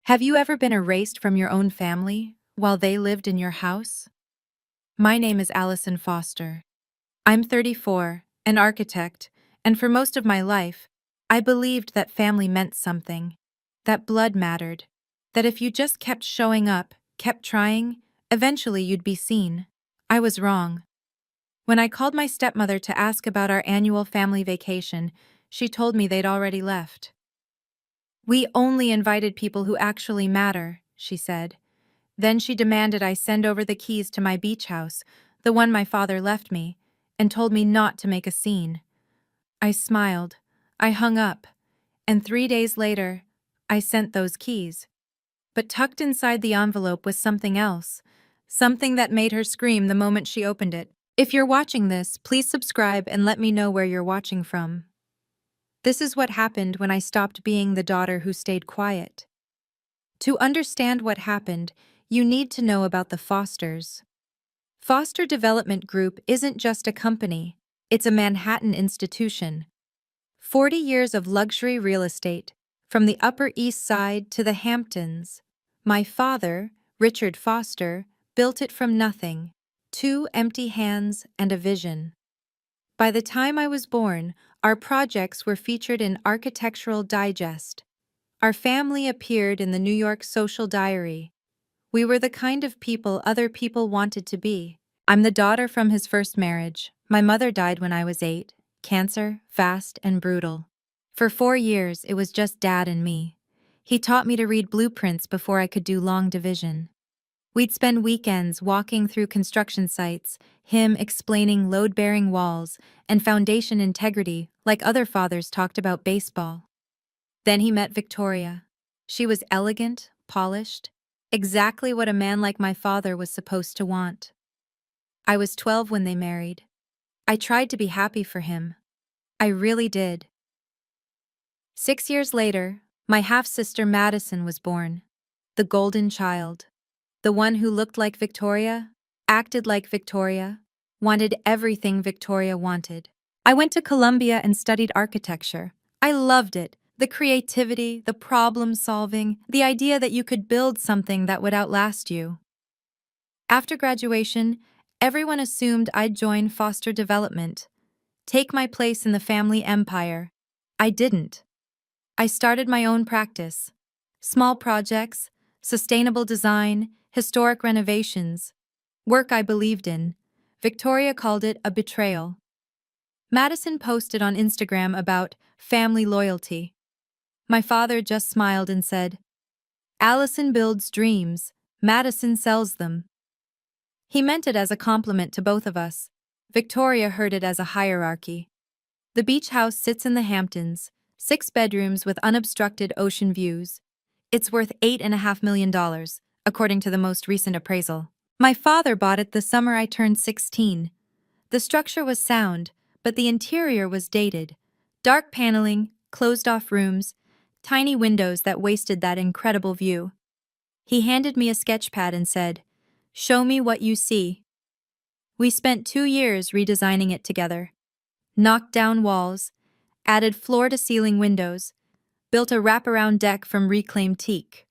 Have you ever been erased from your own family while they lived in your house? My name is Allison Foster. I'm 34, an architect, and for most of my life, I believed that family meant something, that blood mattered, that if you just kept showing up, kept trying, eventually you'd be seen. I was wrong. When I called my stepmother to ask about our annual family vacation, she told me they'd already left. "We only invited people who actually matter," she said. Then she demanded I send over the keys to my beach house, the one my father left me, and told me not to make a scene. I smiled. I hung up. And 3 days later, I sent those keys. But tucked inside the envelope was something else. Something that made her scream the moment she opened it. If you're watching this, please subscribe and let me know where you're watching from. This is what happened when I stopped being the daughter who stayed quiet. To understand what happened, you need to know about the Fosters. Foster Development Group isn't just a company, it's a Manhattan institution. 40 years of luxury real estate, from the Upper East Side to the Hamptons. My father, Richard Foster, built it from nothing, 2 empty hands and a vision. By the time I was born, our projects were featured in Architectural Digest. Our family appeared in the New York Social Diary. We were the kind of people other people wanted to be. I'm the daughter from his first marriage. My mother died when I was 8, cancer, fast and brutal. For 4 years, it was just Dad and me. He taught me to read blueprints before I could do long division. We'd spend weekends walking through construction sites, him explaining load-bearing walls and foundation integrity like other fathers talked about baseball. Then he met Victoria. She was elegant, polished, exactly what a man like my father was supposed to want. I was 12 when they married. I tried to be happy for him. I really did. 6 years later, my half-sister Madison was born. The golden child. The one who looked like Victoria, acted like Victoria, wanted everything Victoria wanted. I went to Columbia and studied architecture. I loved it. The creativity, the problem-solving, the idea that you could build something that would outlast you. After graduation, everyone assumed I'd join Foster Development, take my place in the family empire. I didn't. I started my own practice. Small projects, sustainable design, historic renovations, work I believed in. Victoria called it a betrayal. Madison posted on Instagram about family loyalty. My father just smiled and said, "Allison builds dreams, Madison sells them." He meant it as a compliment to both of us. Victoria heard it as a hierarchy. The beach house sits in the Hamptons, 6 bedrooms with unobstructed ocean views. It's worth $8.5 million, according to the most recent appraisal. My father bought it the summer I turned 16. The structure was sound, but the interior was dated. Dark paneling, closed-off rooms, tiny windows that wasted that incredible view. He handed me a sketch pad and said, "Show me what you see." We spent 2 years redesigning it together. Knocked down walls, added floor-to-ceiling windows, built a wraparound deck from reclaimed teak.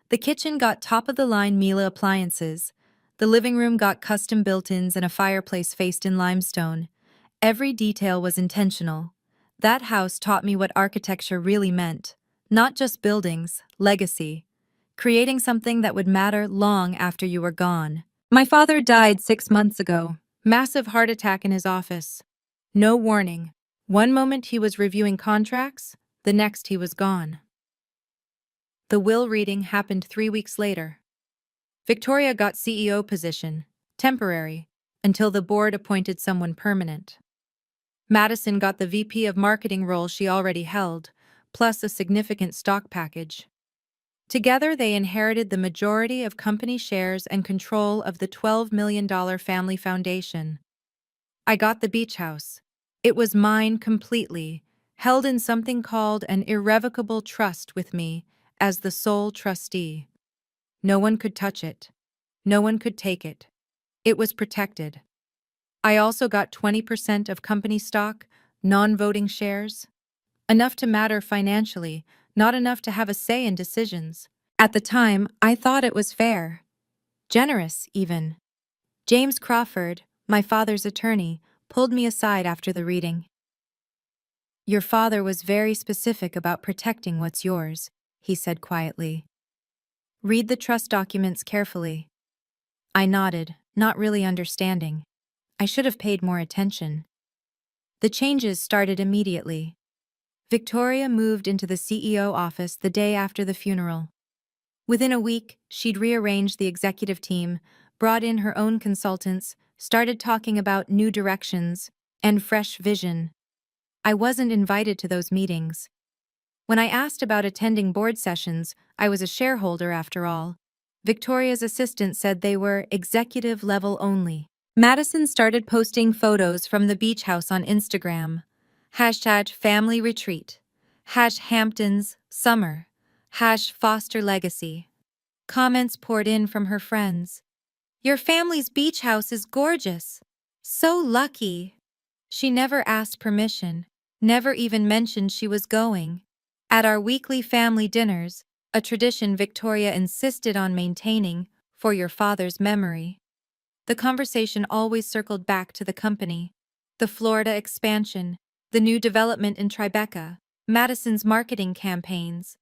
The kitchen got top-of-the-line Miele appliances. The living room got custom built-ins and a fireplace faced in limestone. Every detail was intentional. That house taught me what architecture really meant. Not just buildings, legacy. Creating something that would matter long after you were gone. My father died 6 months ago. Massive heart attack in his office. No warning. One moment he was reviewing contracts, the next he was gone. The will reading happened 3 weeks later. Victoria got CEO position, temporary, until the board appointed someone permanent. Madison got the VP of marketing role she already held, plus a significant stock package. Together, they inherited the majority of company shares and control of the $12 million family foundation. I got the beach house. It was mine completely, held in something called an irrevocable trust with me as the sole trustee. No one could touch it. No one could take it. It was protected. I also got 20% of company stock, non-voting shares. Enough to matter financially, not enough to have a say in decisions. At the time, I thought it was fair. Generous, even. James Crawford, my father's attorney, pulled me aside after the reading. Your father was very specific about protecting what's yours, he said quietly. Read the trust documents carefully. I nodded, not really understanding. I should have paid more attention. The changes started immediately. Victoria moved into the CEO office the day after the funeral. Within a week, she'd rearranged the executive team, brought in her own consultants, started talking about new directions and fresh vision. I wasn't invited to those meetings. When I asked about attending board sessions, I was a shareholder after all. Victoria's assistant said they were executive level only. Madison started posting photos from the beach house on Instagram. Hashtag family retreat. Hamptons summer. Foster legacy. Comments poured in from her friends. Your family's beach house is gorgeous. So lucky. She never asked permission, never even mentioned she was going. At our weekly family dinners, a tradition Victoria insisted on maintaining for your father's memory, the conversation always circled back to the company, the Florida expansion, the new development in Tribeca, Madison's marketing campaigns.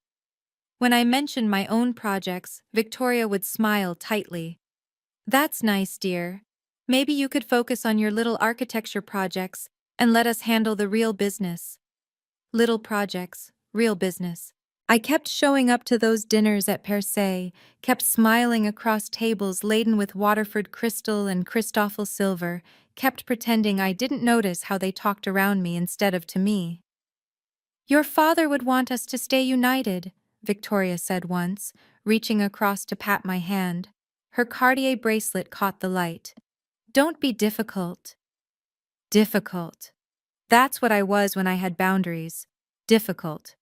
When I mentioned my own projects, Victoria would smile tightly. That's nice, dear. Maybe you could focus on your little architecture projects and let us handle the real business. Little projects, real business. I kept showing up to those dinners at Per Se, kept smiling across tables laden with Waterford crystal and Christoffel silver, kept pretending I didn't notice how they talked around me instead of to me. Your father would want us to stay united, Victoria said once, reaching across to pat my hand. Her Cartier bracelet caught the light. Don't be difficult. Difficult. That's what I was when I had boundaries. Difficult.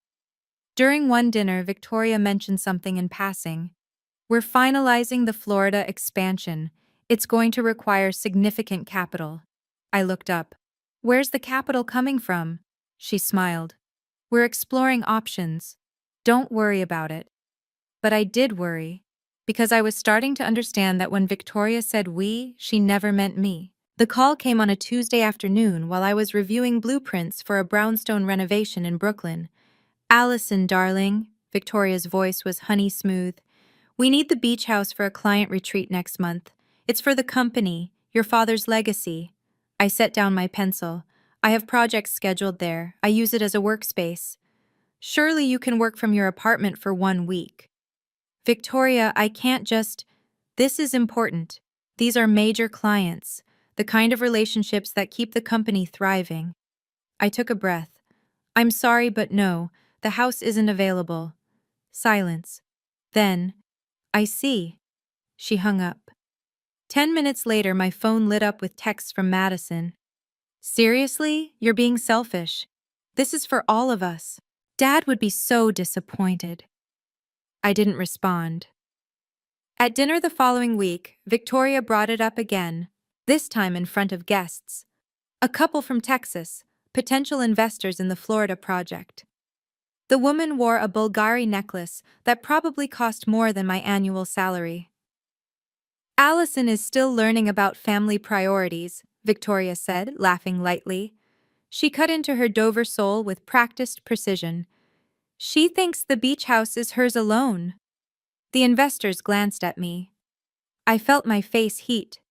During one dinner, Victoria mentioned something in passing. We're finalizing the Florida expansion. It's going to require significant capital. I looked up. Where's the capital coming from? She smiled. We're exploring options. Don't worry about it. But I did worry, because I was starting to understand that when Victoria said we, she never meant me. The call came on a Tuesday afternoon while I was reviewing blueprints for a brownstone renovation in Brooklyn. Allison, darling, Victoria's voice was honey smooth. We need the beach house for a client retreat next month. It's for the company, your father's legacy. I set down my pencil. I have projects scheduled there. I use it as a workspace. Surely you can work from your apartment for 1 week. Victoria, I can't just... This is important. These are major clients, the kind of relationships that keep the company thriving. I took a breath. I'm sorry, but no, the house isn't available. Silence. Then, I see. She hung up. 10 minutes later, my phone lit up with texts from Madison. Seriously? You're being selfish. This is for all of us. Dad would be so disappointed. I didn't respond. At dinner the following week, Victoria brought it up again, this time in front of guests. A couple from Texas, potential investors in the Florida project. The woman wore a Bulgari necklace that probably cost more than my annual salary. Allison is still learning about family priorities, Victoria said, laughing lightly. She cut into her Dover sole with practiced precision. She thinks the beach house is hers alone. The investors glanced at me. I felt my face heat.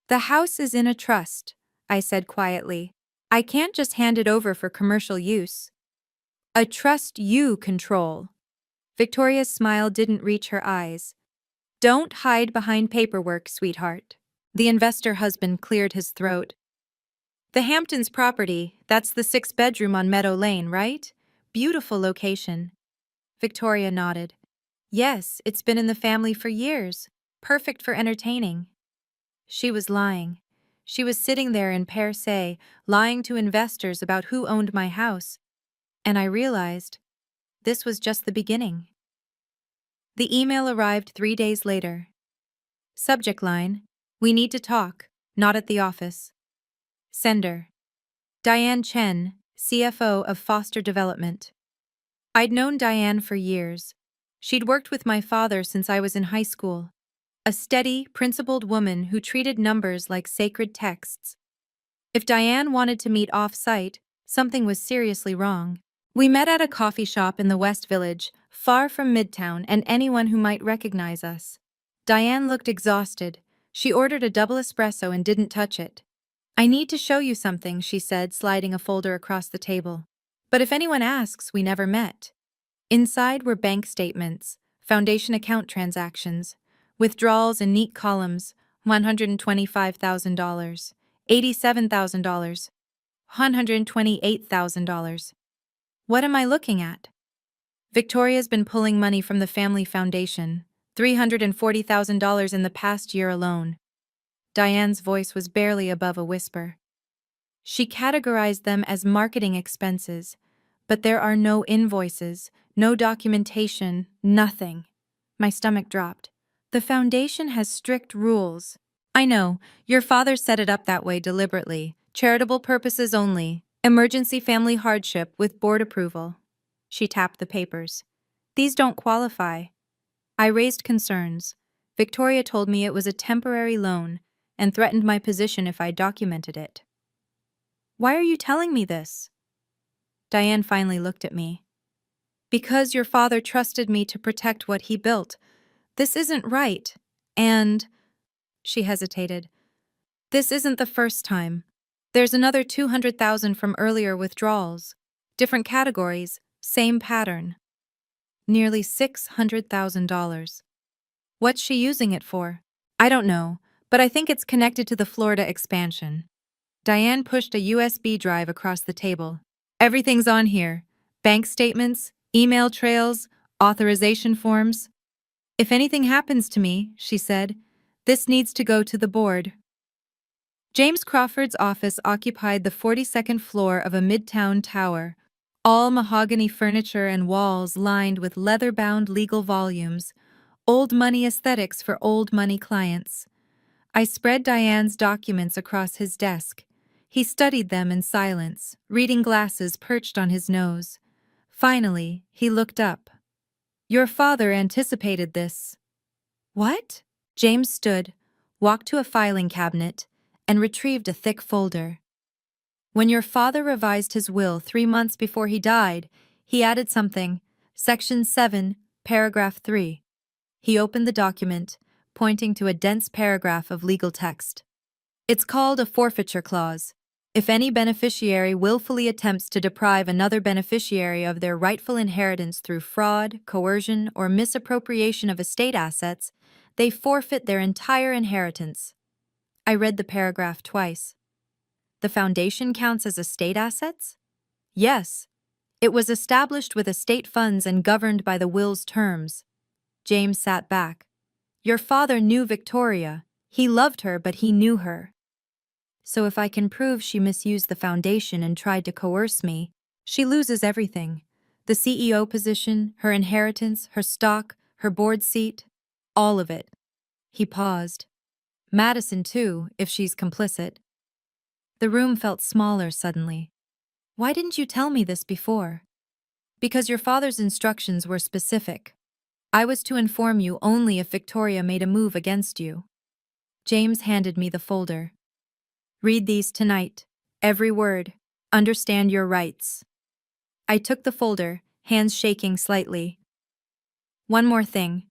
The house is in a trust, I said quietly. I can't just hand it over for commercial use. A trust you control. Victoria's smile didn't reach her eyes. Don't hide behind paperwork, sweetheart. The investor husband cleared his throat. The Hamptons property, that's the 6-bedroom on Meadow Lane, right? Beautiful location. Victoria nodded. Yes, it's been in the family for years. Perfect for entertaining. She was lying. She was sitting there in Per Se, lying to investors about who owned my house. And I realized this was just the beginning. The email arrived 3 days later. Subject line, we need to talk, not at the office. Sender, Diane Chen, CFO of Foster Development. I'd known Diane for years. She'd worked with my father since I was in high school. A steady, principled woman who treated numbers like sacred texts. If Diane wanted to meet off-site, something was seriously wrong. We met at a coffee shop in the West Village, far from Midtown and anyone who might recognize us. Diane looked exhausted. She ordered a double espresso and didn't touch it. "I need to show you something," she said, sliding a folder across the table. "But if anyone asks, we never met." Inside were bank statements, foundation account transactions, withdrawals in neat columns: $125,000, $87,000, $128,000. What am I looking at? Victoria's been pulling money from the family foundation, $340,000 in the past year alone. Diane's voice was barely above a whisper. She categorized them as marketing expenses, but there are no invoices, no documentation, nothing. My stomach dropped. The foundation has strict rules. "I know, your father set it up that way deliberately. Charitable purposes only. Emergency family hardship with board approval." She tapped the papers. "These don't qualify." I raised concerns. Victoria told me it was a temporary loan and threatened my position if I documented it. "Why are you telling me this?" Diane finally looked at me. "Because your father trusted me to protect what he built. This isn't right. And—" she hesitated. "This isn't the first time. There's another $200,000 from earlier withdrawals. Different categories, same pattern. Nearly $600,000. What's she using it for?" "I don't know, but I think it's connected to the Florida expansion." Diane pushed a USB drive across the table. "Everything's on here. Bank statements, email trails, authorization forms. If anything happens to me," she said, "this needs to go to the board." James Crawford's office occupied the 42nd floor of a midtown tower, all mahogany furniture and walls lined with leather-bound legal volumes, old money aesthetics for old money clients. I spread Diane's documents across his desk. He studied them in silence, reading glasses perched on his nose. Finally, he looked up. "Your father anticipated this." "What?" James stood, walked to a filing cabinet, and retrieved a thick folder. "When your father revised his will 3 months before he died, he added something, Section 7, Paragraph 3. He opened the document, pointing to a dense paragraph of legal text. "It's called a forfeiture clause. If any beneficiary willfully attempts to deprive another beneficiary of their rightful inheritance through fraud, coercion, or misappropriation of estate assets, they forfeit their entire inheritance." I read the paragraph twice. The foundation counts as estate assets? Yes. It was established with estate funds and governed by the will's terms. James sat back. "Your father knew Victoria. He loved her, but he knew her. So if I can prove she misused the foundation and tried to coerce me, she loses everything. The CEO position, her inheritance, her stock, her board seat, all of it." He paused. "Madison, too, if she's complicit." The room felt smaller suddenly. "Why didn't you tell me this before?" "Because your father's instructions were specific. I was to inform you only if Victoria made a move against you." James handed me the folder. "Read these tonight. Every word. Understand your rights." I took the folder, hands shaking slightly. "One more thing."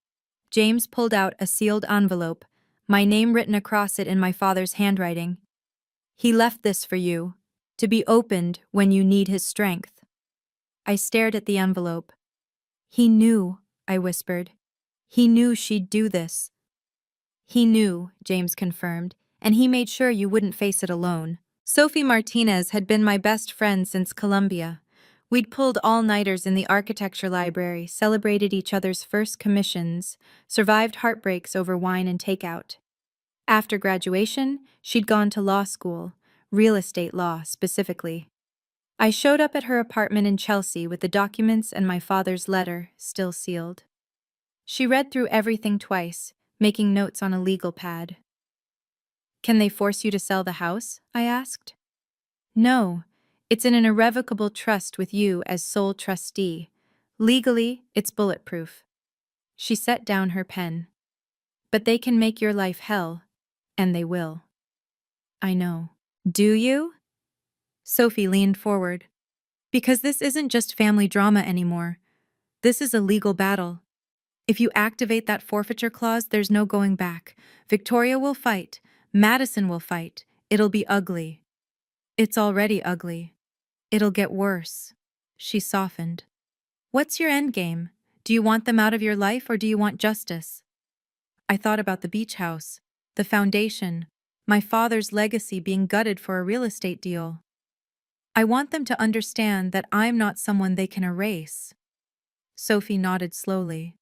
James pulled out a sealed envelope, my name written across it in my father's handwriting. "He left this for you, to be opened when you need his strength." I stared at the envelope. "He knew," I whispered. "He knew she'd do this." "He knew," James confirmed, "and he made sure you wouldn't face it alone." Sophie Martinez had been my best friend since Columbia. We'd pulled all-nighters in the architecture library, celebrated each other's first commissions, survived heartbreaks over wine and takeout. After graduation, she'd gone to law school, real estate law specifically. I showed up at her apartment in Chelsea with the documents and my father's letter, still sealed. She read through everything twice, making notes on a legal pad. "Can they force you to sell the house?" I asked. "No, it's in an irrevocable trust with you as sole trustee. Legally, it's bulletproof." She set down her pen. But they can make your life hell, and they will. I know. Do you? Sophie leaned forward. Because this isn't just family drama anymore. This is a legal battle. If you activate that forfeiture clause, there's no going back. Victoria will fight. Madison will fight. It'll be ugly. It's already ugly. It'll get worse. She softened. What's your endgame? Do you want them out of your life or do you want justice? I thought about the beach house, the foundation, my father's legacy being gutted for a real estate deal. I want them to understand that I'm not someone they can erase. Sophie nodded slowly.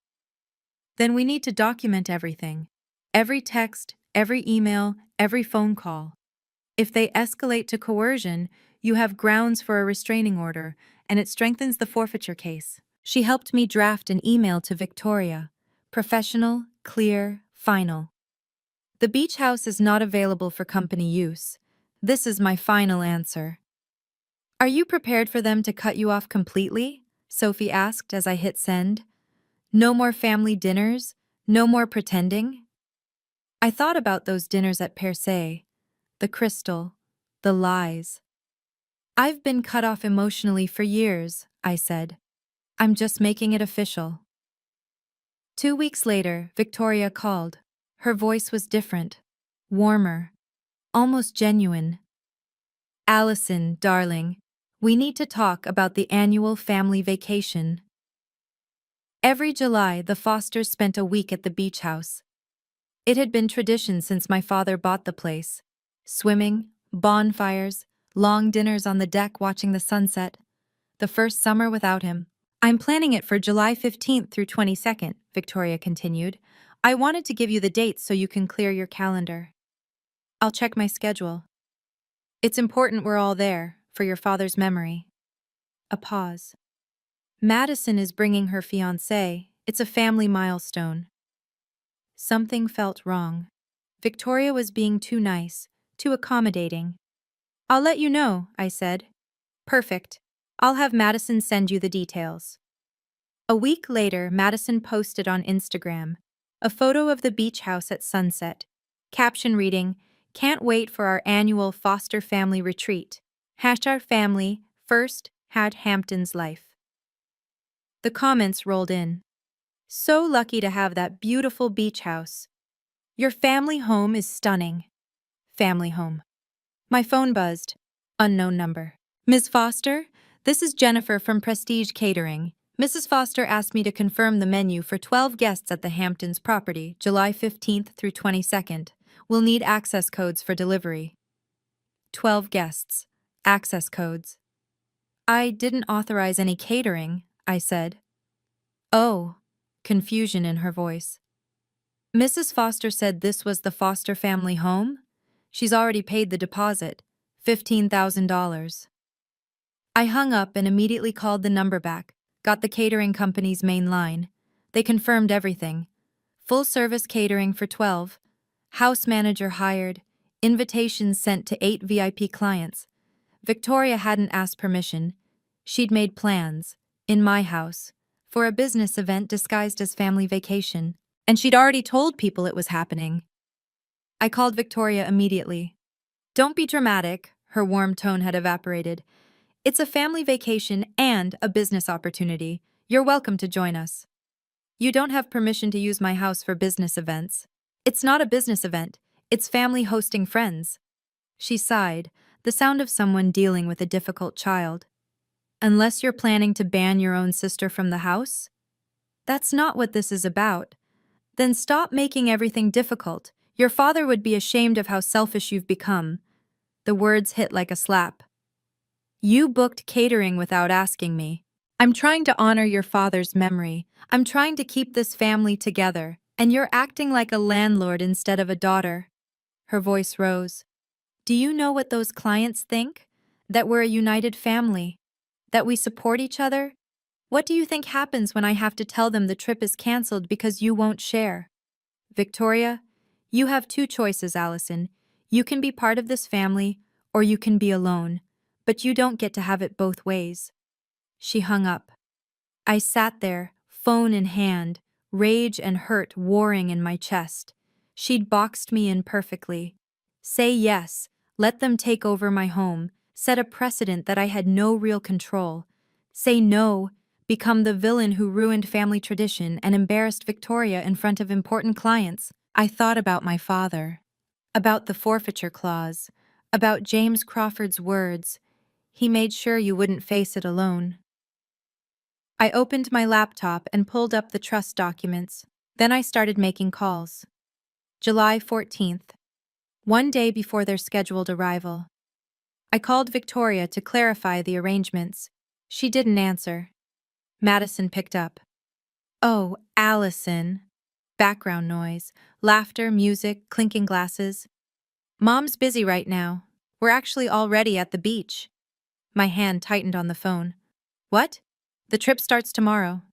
Then we need to document everything. Every text, every email, every phone call. If they escalate to coercion, you have grounds for a restraining order, and it strengthens the forfeiture case. She helped me draft an email to Victoria. Professional, clear, final. The beach house is not available for company use. This is my final answer. Are you prepared for them to cut you off completely? Sophie asked as I hit send. No more family dinners? No more pretending? I thought about those dinners at Per Se, the crystal, the lies. I've been cut off emotionally for years, I said. I'm just making it official. 2 weeks later, Victoria called. Her voice was different, warmer, almost genuine. Allison, darling, we need to talk about the annual family vacation. Every July, the Fosters spent a week at the beach house. It had been tradition since my father bought the place. Swimming, bonfires, long dinners on the deck watching the sunset. The first summer without him. I'm planning it for July 15th through 22nd, Victoria continued. I wanted to give you the dates so you can clear your calendar. I'll check my schedule. It's important we're all there, for your father's memory. A pause. Madison is bringing her fiancé. It's a family milestone. Something felt wrong. Victoria was being too nice, too accommodating. I'll let you know, I said. Perfect. I'll have Madison send you the details. A week later, Madison posted on Instagram a photo of the beach house at sunset. Caption reading, "Can't wait for our annual foster family retreat. # family, first, Hamptons life." The comments rolled in. So lucky to have that beautiful beach house. Your family home is stunning. Family home. My phone buzzed. Unknown number. Ms. Foster, this is Jennifer from Prestige Catering. Mrs. Foster asked me to confirm the menu for 12 guests at the Hamptons property, July 15th through 22nd. We'll need access codes for delivery. 12 guests. Access codes. I didn't authorize any catering, I said. Oh, confusion in her voice. Mrs. Foster said this was the Foster family home? She's already paid the deposit, $15,000. I hung up and immediately called the number back, got the catering company's main line. They confirmed everything. Full-service catering for 12, house manager hired, invitations sent to 8 VIP clients. Victoria hadn't asked permission. She'd made plans, in my house, for a business event disguised as family vacation, and she'd already told people it was happening. I called Victoria immediately. Don't be dramatic, her warm tone had evaporated. It's a family vacation and a business opportunity. You're welcome to join us. You don't have permission to use my house for business events. It's not a business event. It's family hosting friends. She sighed, the sound of someone dealing with a difficult child. Unless you're planning to ban your own sister from the house? That's not what this is about. Then stop making everything difficult. Your father would be ashamed of how selfish you've become. The words hit like a slap. You booked catering without asking me. I'm trying to honor your father's memory. I'm trying to keep this family together, and you're acting like a landlord instead of a daughter. Her voice rose. Do you know what those clients think? That we're a united family? That we support each other? What do you think happens when I have to tell them the trip is canceled because you won't share? Victoria, you have 2 choices, Allison. You can be part of this family, or you can be alone. But you don't get to have it both ways. She hung up. I sat there, phone in hand, rage and hurt warring in my chest. She'd boxed me in perfectly. Say yes, let them take over my home, set a precedent that I had no real control. Say no, become the villain who ruined family tradition and embarrassed Victoria in front of important clients. I thought about my father, about the forfeiture clause, about James Crawford's words. He made sure you wouldn't face it alone. I opened my laptop and pulled up the trust documents. Then I started making calls. July 14th, one day before their scheduled arrival. I called Victoria to clarify the arrangements. She didn't answer. Madison picked up. "Oh, Allison." Background noise, laughter, music, clinking glasses. "Mom's busy right now. We're actually already at the beach." My hand tightened on the phone. "What? The trip starts tomorrow."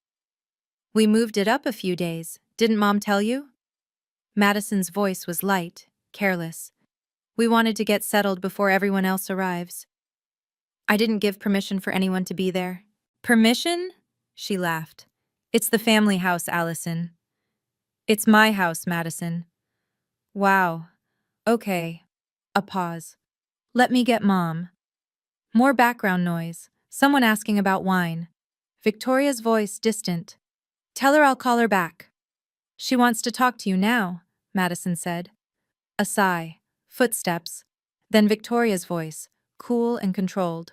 "We moved it up a few days. Didn't Mom tell you?" Madison's voice was light, careless. "We wanted to get settled before everyone else arrives." "I didn't give permission for anyone to be there." "Permission?" She laughed. "It's the family house, Allison." "It's my house, Madison." "Wow. Okay." A pause. "Let me get Mom." More background noise. Someone asking about wine. Victoria's voice distant. "Tell her I'll call her back." "She wants to talk to you now," Madison said. A sigh. Footsteps. Then Victoria's voice, cool and controlled.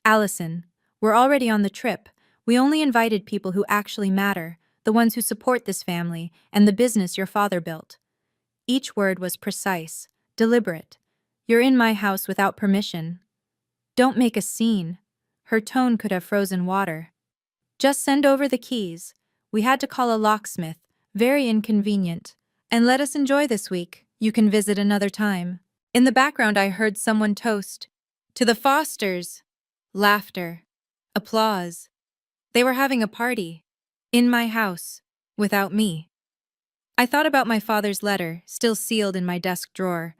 "Allison, we're already on the trip. We only invited people who actually matter, the ones who support this family and the business your father built." Each word was precise, deliberate. "You're in my house without permission. Don't make a scene." Her tone could have frozen water. "Just send over the keys. We had to call a locksmith. Very inconvenient. And let us enjoy this week. You can visit another time." In the background I heard someone toast. "To the Fosters." Laughter. Applause. They were having a party. In my house. Without me. I thought about my father's letter, still sealed in my desk drawer.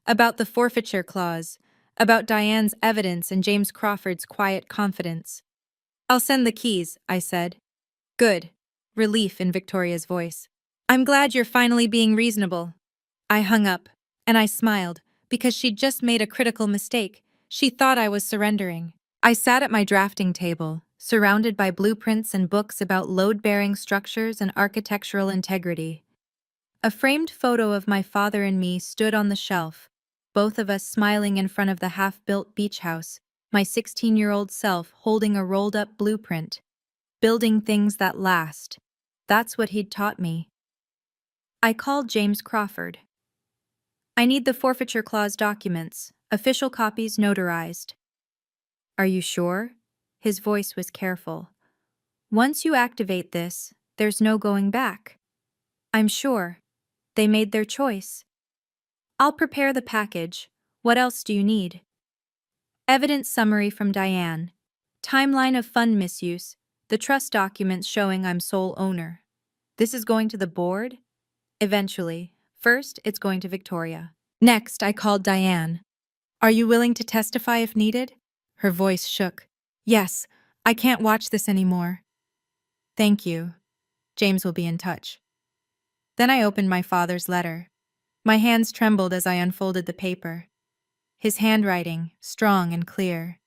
About the forfeiture clause. About Diane's evidence and James Crawford's quiet confidence. "I'll send the keys," I said. "Good." Relief in Victoria's voice. "I'm glad you're finally being reasonable." I hung up, and I smiled, because she'd just made a critical mistake. She thought I was surrendering. I sat at my drafting table, surrounded by blueprints and books about load-bearing structures and architectural integrity. A framed photo of my father and me stood on the shelf, both of us smiling in front of the half-built beach house, my 16-year-old self holding a rolled-up blueprint. Building things that last. That's what he'd taught me. I called James Crawford. "I need the forfeiture clause documents, official copies notarized." "Are you sure?" His voice was careful. "Once you activate this, there's no going back." "I'm sure. They made their choice." "I'll prepare the package. What else do you need?" Evidence summary from Diane. Timeline of fund misuse. The trust documents showing I'm sole owner. This is going to the board? Eventually. First, it's going to Victoria. Next, I called Diane. "Are you willing to testify if needed?" Her voice shook. "Yes, I can't watch this anymore." "Thank you. James will be in touch." Then I opened my father's letter. My hands trembled as I unfolded the paper. His handwriting, strong and clear.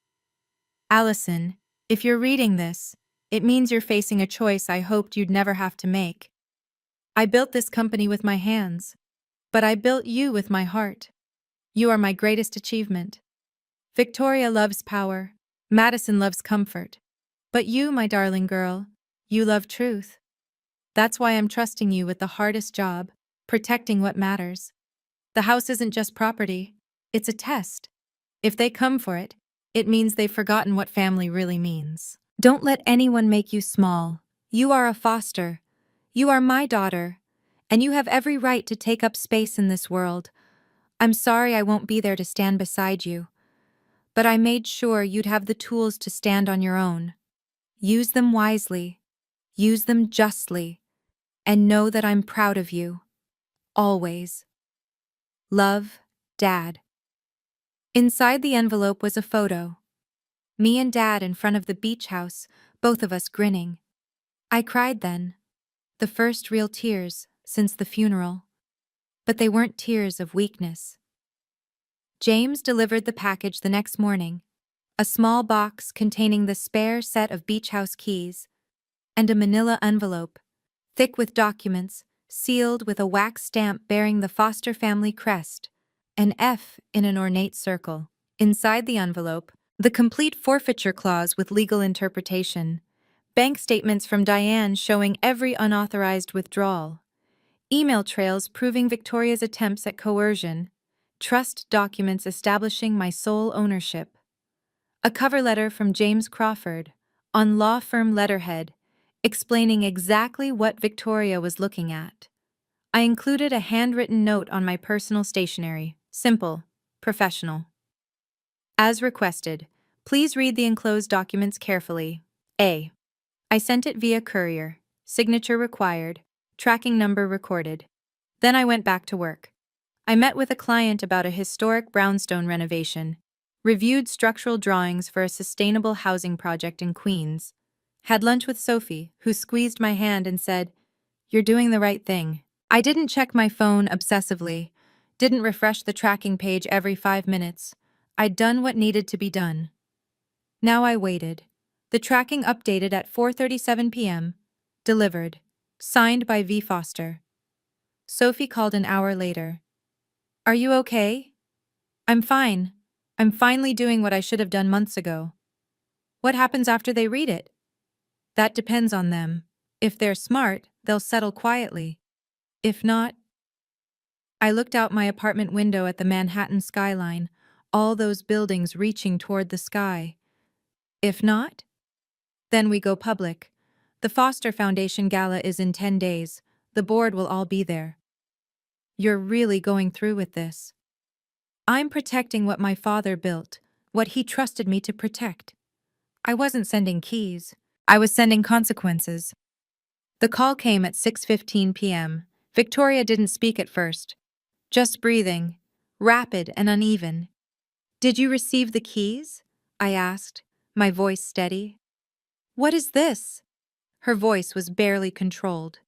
"Allison, if you're reading this, it means you're facing a choice I hoped you'd never have to make. I built this company with my hands, but I built you with my heart. You are my greatest achievement. Victoria loves power. Madison loves comfort. But you, my darling girl, you love truth. That's why I'm trusting you with the hardest job, protecting what matters. The house isn't just property, it's a test. If they come for it, it means they've forgotten what family really means. Don't let anyone make you small. You are a foster. You are my daughter, and you have every right to take up space in this world. I'm sorry I won't be there to stand beside you, but I made sure you'd have the tools to stand on your own. Use them wisely, use them justly, and know that I'm proud of you. Always. Love, Dad. Inside the envelope was a photo. Me and Dad in front of the beach house, both of us grinning. I cried then. The first real tears since the funeral. But they weren't tears of weakness. James delivered the package the next morning, a small box containing the spare set of beach house keys and a manila envelope, thick with documents, sealed with a wax stamp bearing the Foster family crest, an F in an ornate circle. Inside the envelope, the complete forfeiture clause with legal interpretation, bank statements from Diane showing every unauthorized withdrawal, email trails proving Victoria's attempts at coercion, trust documents establishing my sole ownership, a cover letter from James Crawford, on law firm letterhead, explaining exactly what Victoria was looking at. I included a handwritten note on my personal stationery, simple, professional. As requested, please read the enclosed documents carefully. A. I sent it via courier, signature required, tracking number recorded. Then I went back to work. I met with a client about a historic brownstone renovation, reviewed structural drawings for a sustainable housing project in Queens, had lunch with Sophie, who squeezed my hand and said, "You're doing the right thing." I didn't check my phone obsessively, didn't refresh the tracking page every 5 minutes. I'd done what needed to be done. Now I waited. The tracking updated at 4:37 p.m. Delivered. Signed by V. Foster. Sophie called an hour later. "Are you okay?" "I'm fine. I'm finally doing what I should have done months ago." "What happens after they read it?" "That depends on them. If they're smart, they'll settle quietly. If not..." I looked out my apartment window at the Manhattan skyline, all those buildings reaching toward the sky. If not? Then we go public. The Foster Foundation Gala is in 10 days. The board will all be there. "You're really going through with this?" "I'm protecting what my father built, what he trusted me to protect. I wasn't sending keys. I was sending consequences." The call came at 6:15 p.m. Victoria didn't speak at first. Just breathing, rapid and uneven. "Did you receive the keys?" I asked, my voice steady. "What is this?" Her voice was barely controlled.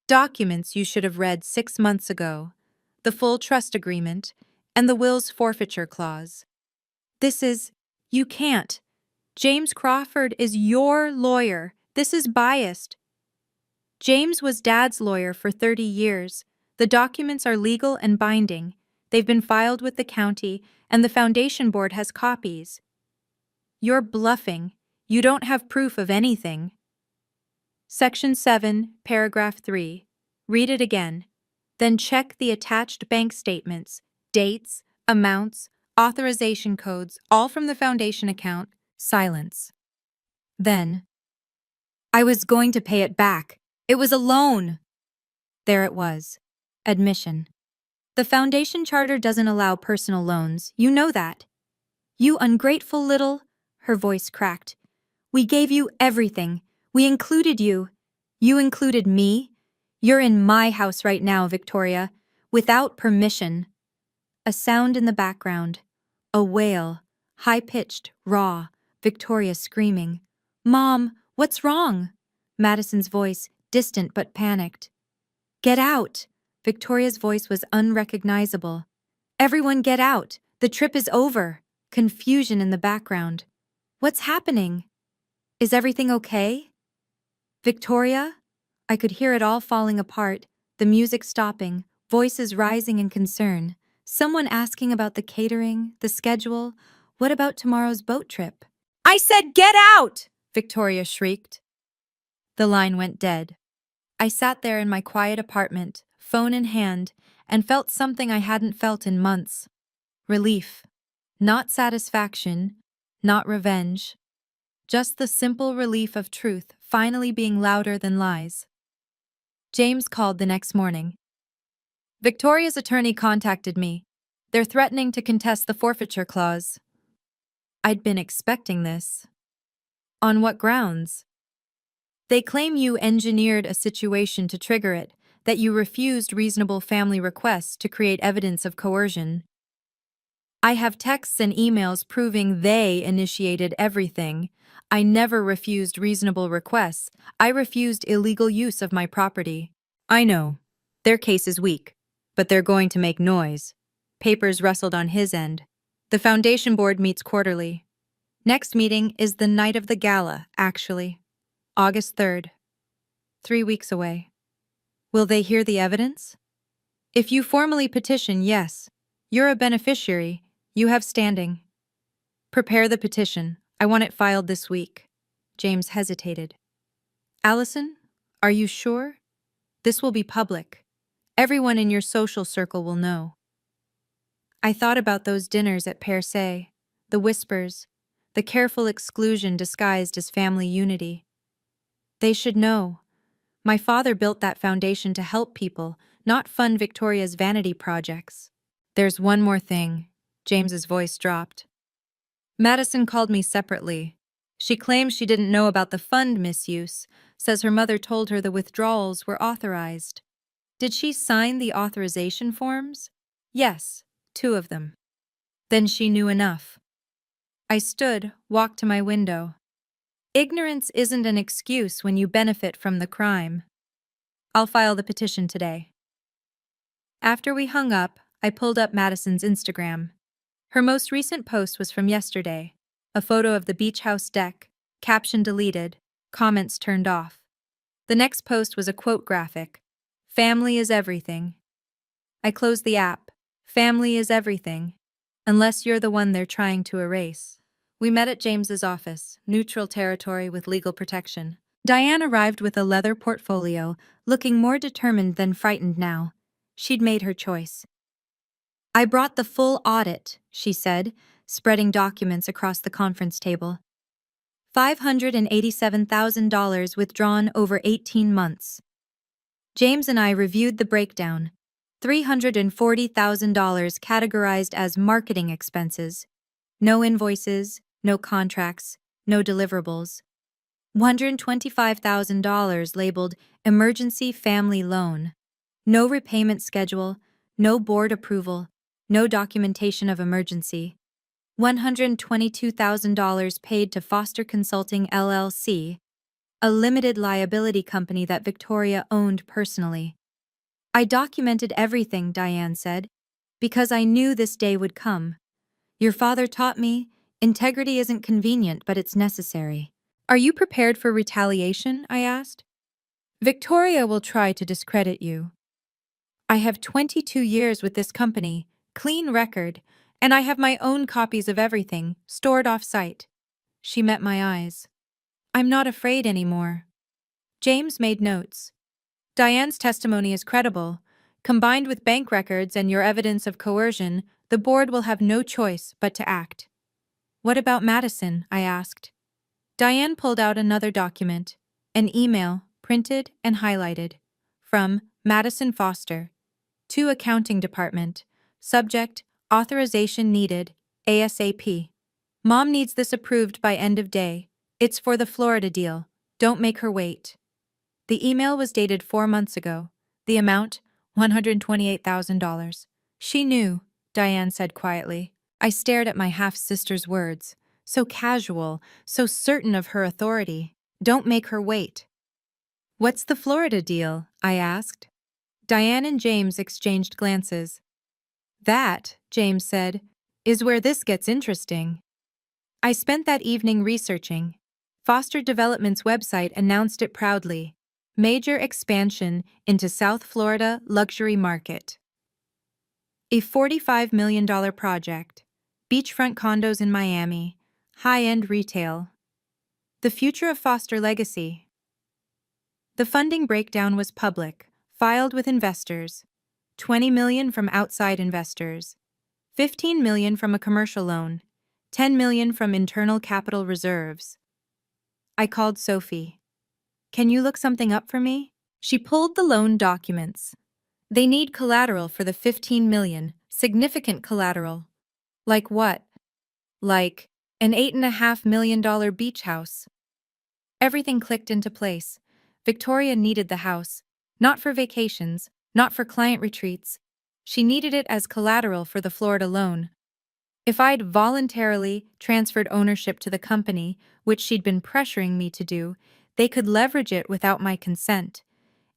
"Documents you should have read 6 months ago. The full trust agreement and the will's forfeiture clause. This is... You can't. James Crawford is your lawyer. This is biased." "James was Dad's lawyer for 30 years. The documents are legal and binding. They've been filed with the county, and the foundation board has copies." "You're bluffing. You don't have proof of anything." Section 7, paragraph 3. Read it again. Then check the attached bank statements, dates, amounts, authorization codes, all from the foundation account. Silence. Then, "I was going to pay it back. It was a loan." There it was. Admission. "The foundation charter doesn't allow personal loans. You know that." "You ungrateful little..." Her voice cracked. "We gave you everything. We included you. You included me. You're in my house right now, Victoria, without permission." A sound in the background. A wail. High-pitched, raw. Victoria screaming. "Mom, what's wrong?" Madison's voice, distant but panicked. "Get out!" Victoria's voice was unrecognizable. "Everyone get out! The trip is over!" Confusion in the background. "What's happening? Is everything okay?" "Victoria?" I could hear it all falling apart, the music stopping, voices rising in concern. Someone asking about the catering, the schedule. What about tomorrow's boat trip? "I said get out!" Victoria shrieked. The line went dead. I sat there in my quiet apartment, phone in hand, and felt something I hadn't felt in months. Relief. Not satisfaction, not revenge. Just the simple relief of truth finally being louder than lies. James called the next morning. "Victoria's attorney contacted me. They're threatening to contest the forfeiture clause." I'd been expecting this. "On what grounds?" "They claim you engineered a situation to trigger it, that you refused reasonable family requests to create evidence of coercion." "I have texts and emails proving they initiated everything. I never refused reasonable requests. I refused illegal use of my property. I know. Their case is weak, but they're going to make noise. Papers rustled on his end. The foundation board meets quarterly. Next meeting is the night of the gala, actually. August 3rd. 3 weeks away. Will they hear the evidence? If you formally petition, yes. You're a beneficiary. You have standing. Prepare the petition. I want it filed this week. James hesitated. Allison, are you sure? This will be public. Everyone in your social circle will know. I thought about those dinners at Per Se, the whispers, the careful exclusion disguised as family unity. They should know. My father built that foundation to help people, not fund Victoria's vanity projects. There's one more thing. James's voice dropped. Madison called me separately. She claims she didn't know about the fund misuse, says her mother told her the withdrawals were authorized. Did she sign the authorization forms? Yes, 2 of them. Then she knew enough. I stood, walked to my window. Ignorance isn't an excuse when you benefit from the crime. I'll file the petition today. After we hung up, I pulled up Madison's Instagram. Her most recent post was from yesterday, a photo of the beach house deck, caption deleted, comments turned off. The next post was a quote graphic, "Family is everything." I closed the app. Family is everything, unless you're the one they're trying to erase. We met at James's office, neutral territory with legal protection. Diane arrived with a leather portfolio, looking more determined than frightened now. She'd made her choice. I brought the full audit, she said, spreading documents across the conference table. $587,000 withdrawn over 18 months. James and I reviewed the breakdown. $340,000 categorized as marketing expenses. No invoices, no contracts, no deliverables. $125,000 labeled emergency family loan. No repayment schedule, no board approval, no documentation of emergency. $122,000 paid to Foster Consulting LLC, a limited liability company that Victoria owned personally. I documented everything, Diane said, because I knew this day would come. Your father taught me, integrity isn't convenient, but it's necessary. Are you prepared for retaliation? I asked. Victoria will try to discredit you. I have 22 years with this company, clean record, and I have my own copies of everything, stored off-site. She met my eyes. I'm not afraid anymore. James made notes. Diane's testimony is credible. Combined with bank records and your evidence of coercion, the board will have no choice but to act. What about Madison? I asked. Diane pulled out another document, an email, printed and highlighted, from Madison Foster, to Accounting Department, subject, authorization needed, ASAP. Mom needs this approved by end of day. It's for the Florida deal. Don't make her wait. The email was dated 4 months ago. The amount, $128,000. She knew, Diane said quietly. I stared at my half-sister's words, so casual, so certain of her authority. Don't make her wait. What's the Florida deal? I asked. Diane and James exchanged glances. That, James said, is where this gets interesting. I spent that evening researching. Foster Development's website announced it proudly. Major expansion into South Florida luxury market. A $45 million project. Beachfront condos in Miami. High-end retail. The future of Foster legacy. The funding breakdown was public, filed with investors. $20 million from outside investors. $15 million from a commercial loan. $10 million from internal capital reserves. I called Sophie. Can you look something up for me? She pulled the loan documents. They need collateral for the $15 million, significant collateral. Like what? Like an $8.5 million beach house. Everything clicked into place. Victoria needed the house, not for vacations, not for client retreats. She needed it as collateral for the Florida loan. If I'd voluntarily transferred ownership to the company, which she'd been pressuring me to do, they could leverage it without my consent.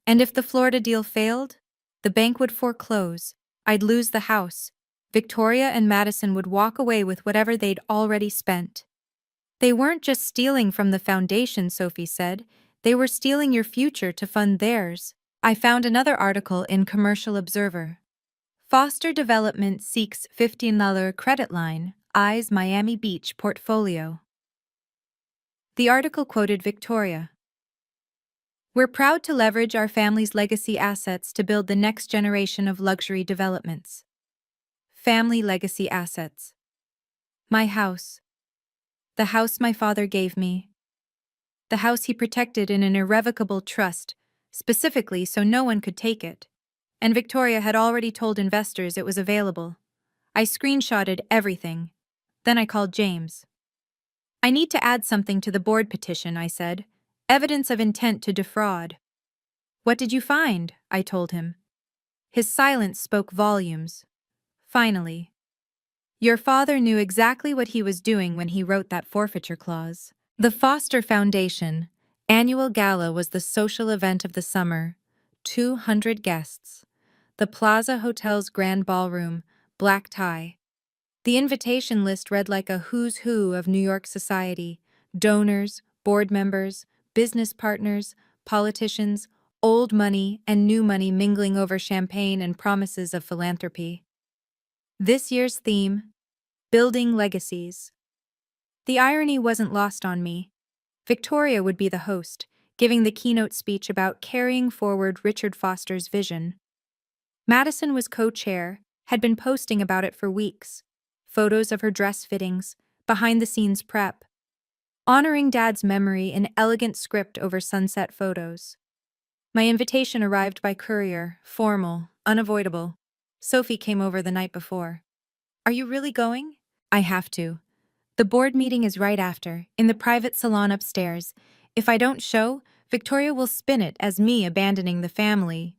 And if the Florida deal failed, the bank would foreclose, I'd lose the house. Victoria and Madison would walk away with whatever they'd already spent. They weren't just stealing from the foundation, Sophie said. They were stealing your future to fund theirs. I found another article in Commercial Observer. Foster Development seeks $15 credit line, eyes Miami Beach portfolio. The article quoted Victoria. We're proud to leverage our family's legacy assets to build the next generation of luxury developments. Family legacy assets. My house. The house my father gave me. The house he protected in an irrevocable trust, specifically so no one could take it. And Victoria had already told investors it was available. I screenshotted everything. Then I called James. I need to add something to the board petition, I said. Evidence of intent to defraud. What did you find? I told him. His silence spoke volumes. Finally. Your father knew exactly what he was doing when he wrote that forfeiture clause. The Foster Foundation annual gala was the social event of the summer. 200 guests. The Plaza Hotel's grand ballroom, black tie. The invitation list read like a who's who of New York society. Donors, board members, business partners, politicians, old money and new money mingling over champagne and promises of philanthropy. This year's theme, Building Legacies. The irony wasn't lost on me. Victoria would be the host, giving the keynote speech about carrying forward Richard Foster's vision. Madison was co-chair, had been posting about it for weeks. Photos of her dress fittings, behind-the-scenes prep. Honoring Dad's memory in elegant script over sunset photos. My invitation arrived by courier, formal, unavoidable. Sophie came over the night before. Are you really going? I have to. The board meeting is right after, in the private salon upstairs. If I don't show, Victoria will spin it as me abandoning the family.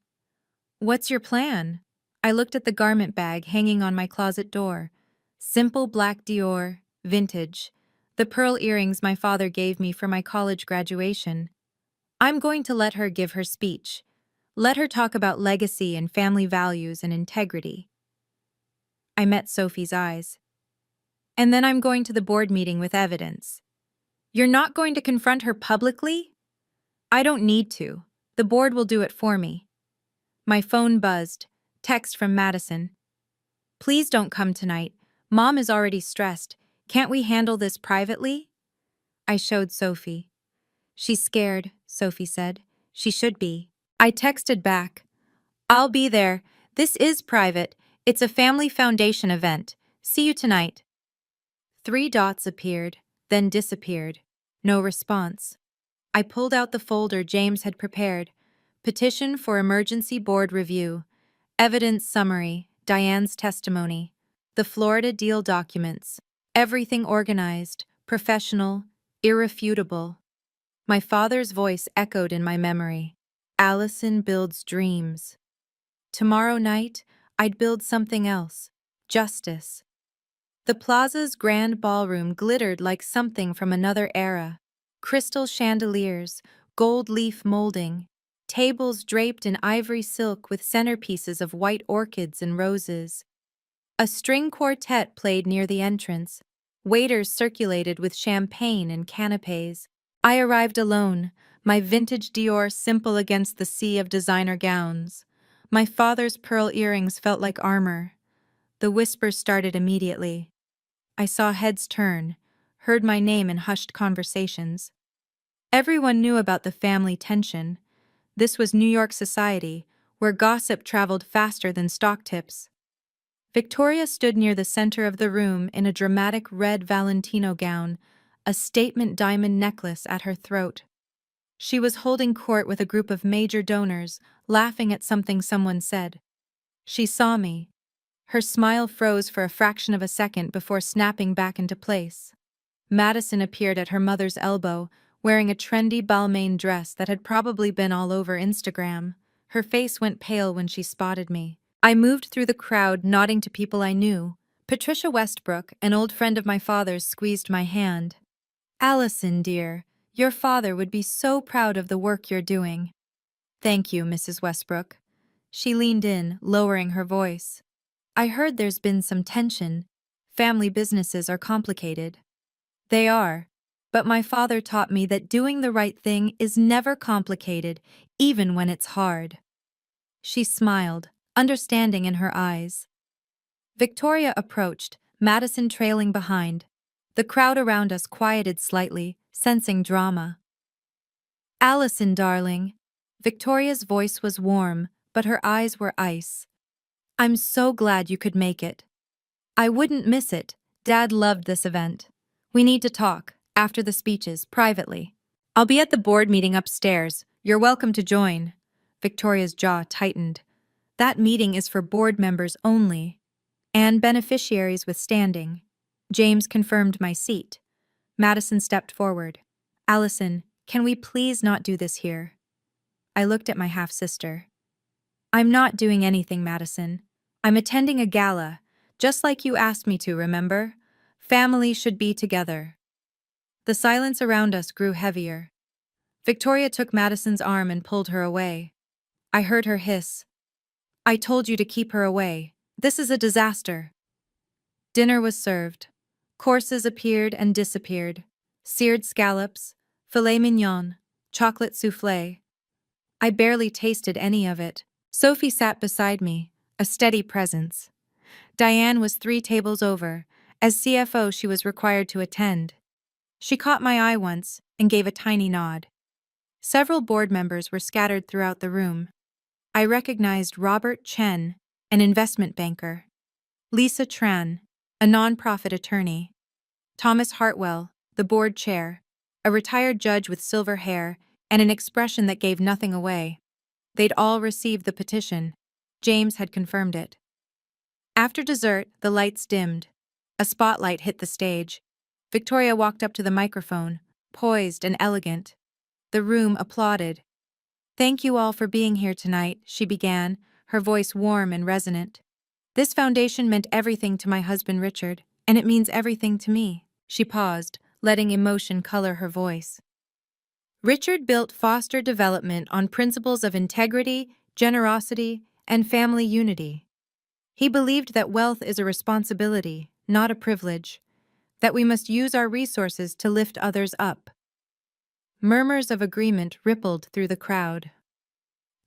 What's your plan? I looked at the garment bag hanging on my closet door. Simple black Dior, vintage. The pearl earrings my father gave me for my college graduation. I'm going to let her give her speech. Let her talk about legacy and family values and integrity. I met Sophie's eyes. And then I'm going to the board meeting with evidence. You're not going to confront her publicly? I don't need to. The board will do it for me. My phone buzzed. Text from Madison. Please don't come tonight. Mom is already stressed. Can't we handle this privately? I showed Sophie. She's scared, Sophie said. She should be. I texted back. I'll be there. This is private. It's a family foundation event. See you tonight. 3 dots appeared, then disappeared. No response. I pulled out the folder James had prepared. Petition for emergency board review. Evidence summary. Diane's testimony. The Florida deal documents. Everything organized, professional, irrefutable. My father's voice echoed in my memory. Allison builds dreams. Tomorrow night, I'd build something else. Justice. The plaza's grand ballroom glittered like something from another era. Crystal chandeliers, gold leaf molding, tables draped in ivory silk with centerpieces of white orchids and roses. A string quartet played near the entrance. Waiters circulated with champagne and canapes. I arrived alone, my vintage Dior simple against the sea of designer gowns. My father's pearl earrings felt like armor. The whispers started immediately. I saw heads turn, heard my name in hushed conversations. Everyone knew about the family tension. This was New York society, where gossip traveled faster than stock tips. Victoria stood near the center of the room in a dramatic red Valentino gown, a statement diamond necklace at her throat. She was holding court with a group of major donors, laughing at something someone said. She saw me. Her smile froze for a fraction of a second before snapping back into place. Madison appeared at her mother's elbow, wearing a trendy Balmain dress that had probably been all over Instagram. Her face went pale when she spotted me. I moved through the crowd, nodding to people I knew. Patricia Westbrook, an old friend of my father's, squeezed my hand. Allison, dear, your father would be so proud of the work you're doing. Thank you, Mrs. Westbrook. She leaned in, lowering her voice. I heard there's been some tension. Family businesses are complicated. They are. But my father taught me that doing the right thing is never complicated, even when it's hard. She smiled, understanding in her eyes. Victoria approached, Madison trailing behind. The crowd around us quieted slightly, sensing drama. Allison, darling. Victoria's voice was warm, but her eyes were ice. I'm so glad you could make it. I wouldn't miss it. Dad loved this event. We need to talk, after the speeches, privately. I'll be at the board meeting upstairs. You're welcome to join. Victoria's jaw tightened. That meeting is for board members only, and beneficiaries with standing. James confirmed my seat. Madison stepped forward. Allison, can we please not do this here? I looked at my half-sister. I'm not doing anything, Madison. I'm attending a gala, just like you asked me to, remember? Family should be together. The silence around us grew heavier. Victoria took Madison's arm and pulled her away. I heard her hiss. I told you to keep her away. This is a disaster. Dinner was served. Courses appeared and disappeared. Seared scallops, filet mignon, chocolate soufflé. I barely tasted any of it. Sophie sat beside me, a steady presence. Diane was 3 tables over. As CFO, she was required to attend. She caught my eye once and gave a tiny nod. Several board members were scattered throughout the room. I recognized Robert Chen, an investment banker, Lisa Tran, a nonprofit attorney, Thomas Hartwell, the board chair, a retired judge with silver hair and an expression that gave nothing away. They'd all received the petition. James had confirmed it. After dessert, the lights dimmed. A spotlight hit the stage. Victoria walked up to the microphone, poised and elegant. The room applauded. Thank you all for being here tonight, she began, her voice warm and resonant. This foundation meant everything to my husband Richard, and it means everything to me. She paused, letting emotion color her voice. Richard built Foster Development on principles of integrity, generosity, and family unity. He believed that wealth is a responsibility, not a privilege, that we must use our resources to lift others up. Murmurs of agreement rippled through the crowd.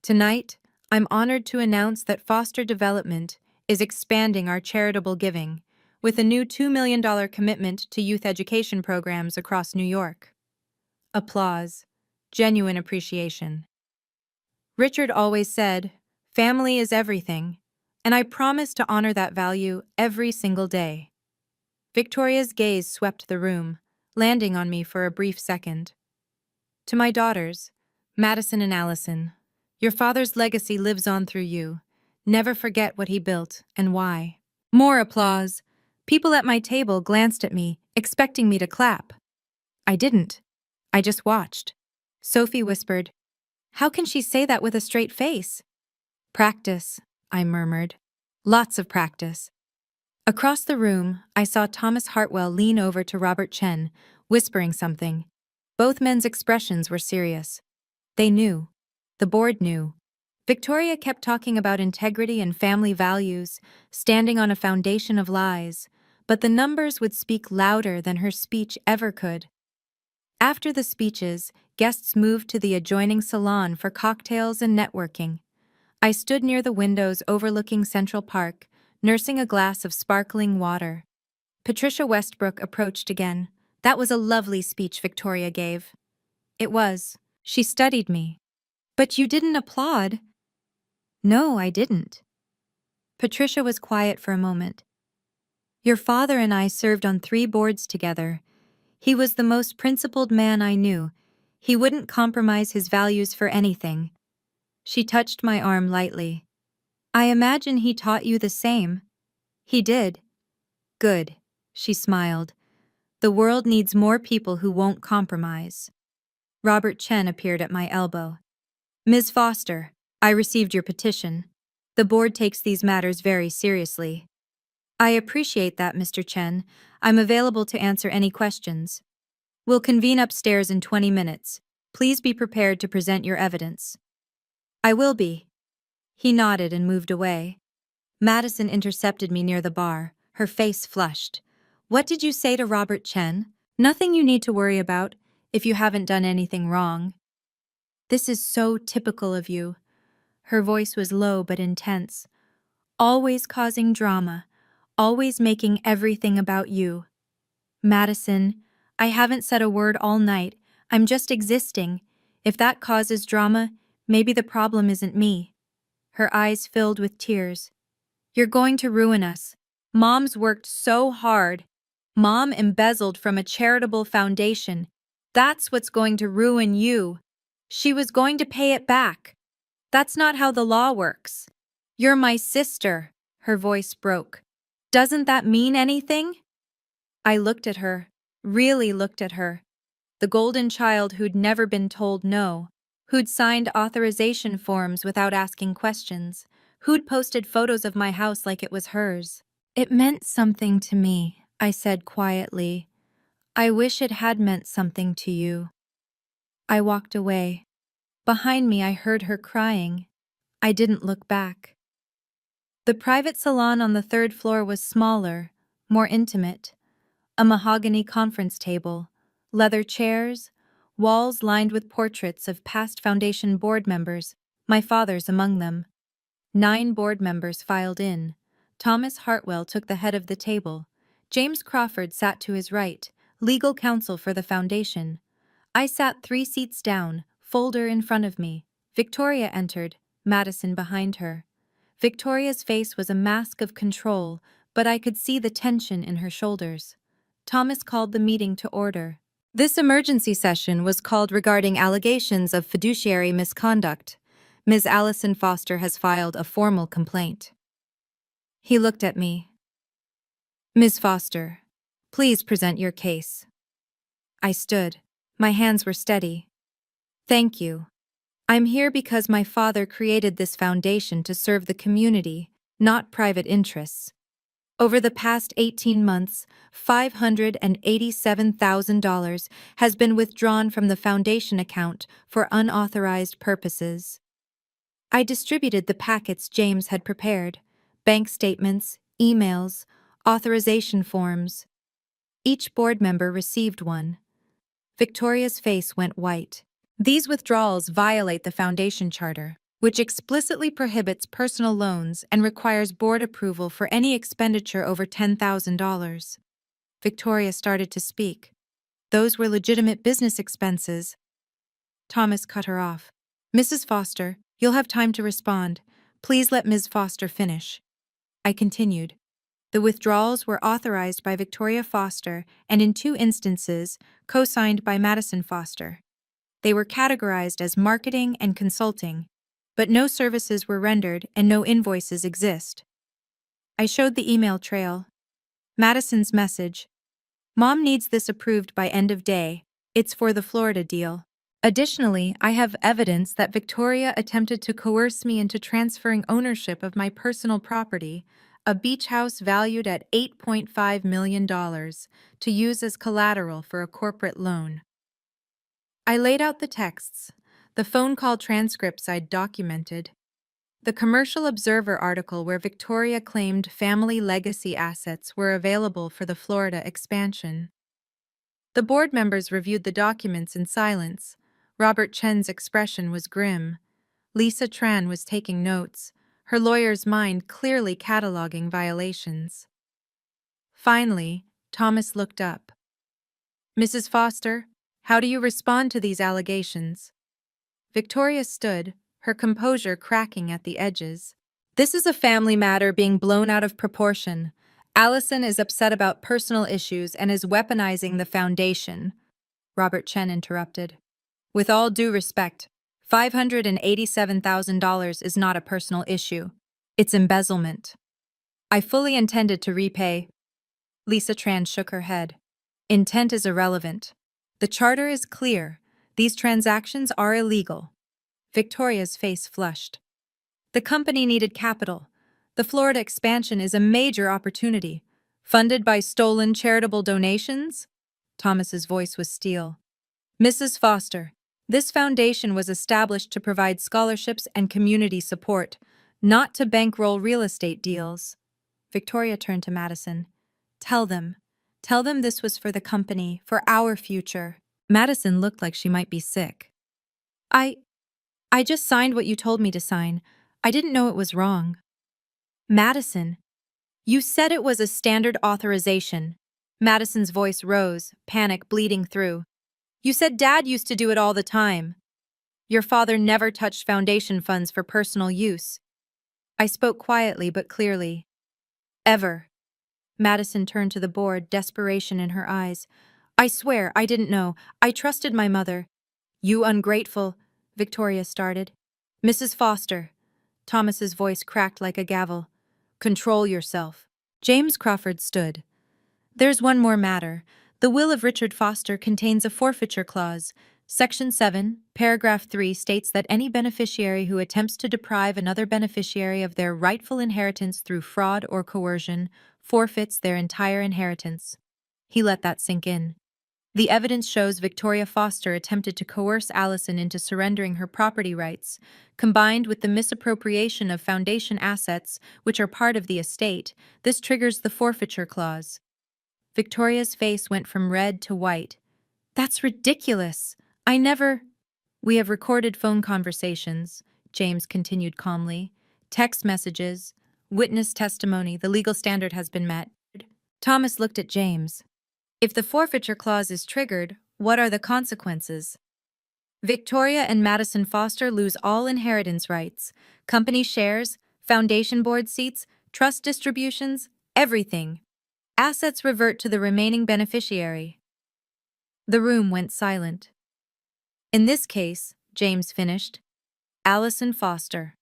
Tonight, I'm honored to announce that Foster Development is expanding our charitable giving with a new $2 million commitment to youth education programs across New York. Applause, genuine appreciation. Richard always said, family is everything, and I promise to honor that value every single day. Victoria's gaze swept the room, landing on me for a brief second. To my daughters, Madison and Allison, your father's legacy lives on through you. Never forget what he built and why. More applause. People at my table glanced at me, expecting me to clap. I didn't. I just watched. Sophie whispered, "How can she say that with a straight face?" "Practice," I murmured. "Lots of practice." Across the room, I saw Thomas Hartwell lean over to Robert Chen, whispering something. Both men's expressions were serious. They knew. The board knew. Victoria kept talking about integrity and family values, standing on a foundation of lies, but the numbers would speak louder than her speech ever could. After the speeches, guests moved to the adjoining salon for cocktails and networking. I stood near the windows overlooking Central Park, nursing a glass of sparkling water. Patricia Westbrook approached again. That was a lovely speech Victoria gave. It was. She studied me. But you didn't applaud. No, I didn't. Patricia was quiet for a moment. Your father and I served on 3 boards together. He was the most principled man I knew. He wouldn't compromise his values for anything. She touched my arm lightly. I imagine he taught you the same. He did. Good, she smiled. The world needs more people who won't compromise. Robert Chen appeared at my elbow. Ms. Foster, I received your petition. The board takes these matters very seriously. I appreciate that, Mr. Chen. I'm available to answer any questions. We'll convene upstairs in 20 minutes. Please be prepared to present your evidence. I will be. He nodded and moved away. Madison intercepted me near the bar, her face flushed. What did you say to Robert Chen? Nothing you need to worry about, if you haven't done anything wrong. This is so typical of you. Her voice was low but intense. Always causing drama, always making everything about you. Madison, I haven't said a word all night. I'm just existing. If that causes drama, maybe the problem isn't me. Her eyes filled with tears. You're going to ruin us. Mom's worked so hard. Mom embezzled from a charitable foundation. That's what's going to ruin you. She was going to pay it back. That's not how the law works. You're my sister. Her voice broke. Doesn't that mean anything? I looked at her, really looked at her. The golden child who'd never been told no, who'd signed authorization forms without asking questions, who'd posted photos of my house like it was hers. It meant something to me, I said quietly. I wish it had meant something to you. I walked away. Behind me, I heard her crying. I didn't look back. The private salon on the third floor was smaller, more intimate. A mahogany conference table, leather chairs, walls lined with portraits of past foundation board members, my father's among them. 9 board members filed in. Thomas Hartwell took the head of the table. James Crawford sat to his right, legal counsel for the foundation. I sat 3 seats down, folder in front of me. Victoria entered, Madison behind her. Victoria's face was a mask of control, but I could see the tension in her shoulders. Thomas called the meeting to order. This emergency session was called regarding allegations of fiduciary misconduct. Ms. Allison Foster has filed a formal complaint. He looked at me. Ms. Foster, please present your case. I stood. My hands were steady. Thank you. I'm here because my father created this foundation to serve the community, not private interests. Over the past 18 months, $587,000 has been withdrawn from the foundation account for unauthorized purposes. I distributed the packets James had prepared, bank statements, emails, authorization forms. Each board member received one. Victoria's face went white. These withdrawals violate the foundation charter, which explicitly prohibits personal loans and requires board approval for any expenditure over $10,000. Victoria started to speak. Those were legitimate business expenses. Thomas cut her off. Mrs. Foster, you'll have time to respond. Please let Ms. Foster finish. I continued. The withdrawals were authorized by Victoria Foster and in 2 instances, co-signed by Madison Foster. They were categorized as marketing and consulting, but no services were rendered and no invoices exist. I showed the email trail. Madison's message. Mom needs this approved by end of day. It's for the Florida deal. Additionally, I have evidence that Victoria attempted to coerce me into transferring ownership of my personal property, a beach house valued at $8.5 million, to use as collateral for a corporate loan. I laid out the texts, the phone call transcripts I'd documented, the Commercial Observer article where Victoria claimed family legacy assets were available for the Florida expansion. The board members reviewed the documents in silence. Robert Chen's expression was grim. Lisa Tran was taking notes, her lawyer's mind clearly cataloging violations. Finally, Thomas looked up. Mrs. Foster, how do you respond to these allegations? Victoria stood, her composure cracking at the edges. This is a family matter being blown out of proportion. Allison is upset about personal issues and is weaponizing the foundation. Robert Chen interrupted. With all due respect, $587,000 is not a personal issue. It's embezzlement. I fully intended to repay. Lisa Tran shook her head. Intent is irrelevant. The charter is clear. These transactions are illegal. Victoria's face flushed. The company needed capital. The Florida expansion is a major opportunity. Funded by stolen charitable donations? Thomas's voice was steel. Mrs. Foster, this foundation was established to provide scholarships and community support, not to bankroll real estate deals. Victoria turned to Madison. Tell them. Tell them this was for the company, for our future. Madison looked like she might be sick. I just signed what you told me to sign. I didn't know it was wrong. Madison, you said it was a standard authorization. Madison's voice rose, panic bleeding through. You said Dad used to do it all the time. Your father never touched foundation funds for personal use. I spoke quietly but clearly. Ever. Madison turned to the board, desperation in her eyes. I swear, I didn't know. I trusted my mother. You ungrateful, Victoria started. Mrs. Foster. Thomas's voice cracked like a gavel. Control yourself. James Crawford stood. There's one more matter. The will of Richard Foster contains a forfeiture clause. Section 7, paragraph 3 states that any beneficiary who attempts to deprive another beneficiary of their rightful inheritance through fraud or coercion forfeits their entire inheritance. He let that sink in. The evidence shows Victoria Foster attempted to coerce Allison into surrendering her property rights, combined with the misappropriation of foundation assets, which are part of the estate. This triggers the forfeiture clause. Victoria's face went from red to white. That's ridiculous. We have recorded phone conversations, James continued calmly. Text messages, witness testimony, the legal standard has been met. Thomas looked at James. If the forfeiture clause is triggered, what are the consequences? Victoria and Madison Foster lose all inheritance rights, company shares, foundation board seats, trust distributions, everything. Assets revert to the remaining beneficiary. The room went silent. In this case, James finished, Allison Foster.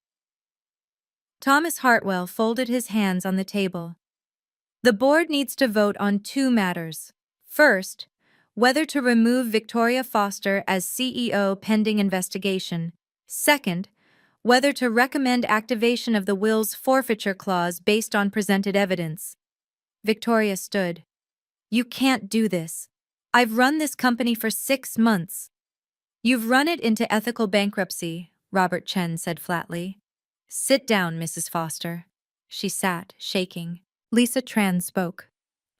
Thomas Hartwell folded his hands on the table. The board needs to vote on two matters. First, whether to remove Victoria Foster as CEO pending investigation. Second, whether to recommend activation of the will's forfeiture clause based on presented evidence. Victoria stood. You can't do this. I've run this company for 6 months. You've run it into ethical bankruptcy, Robert Chen said flatly. Sit down, Mrs. Foster. She sat, shaking. Lisa Tran spoke.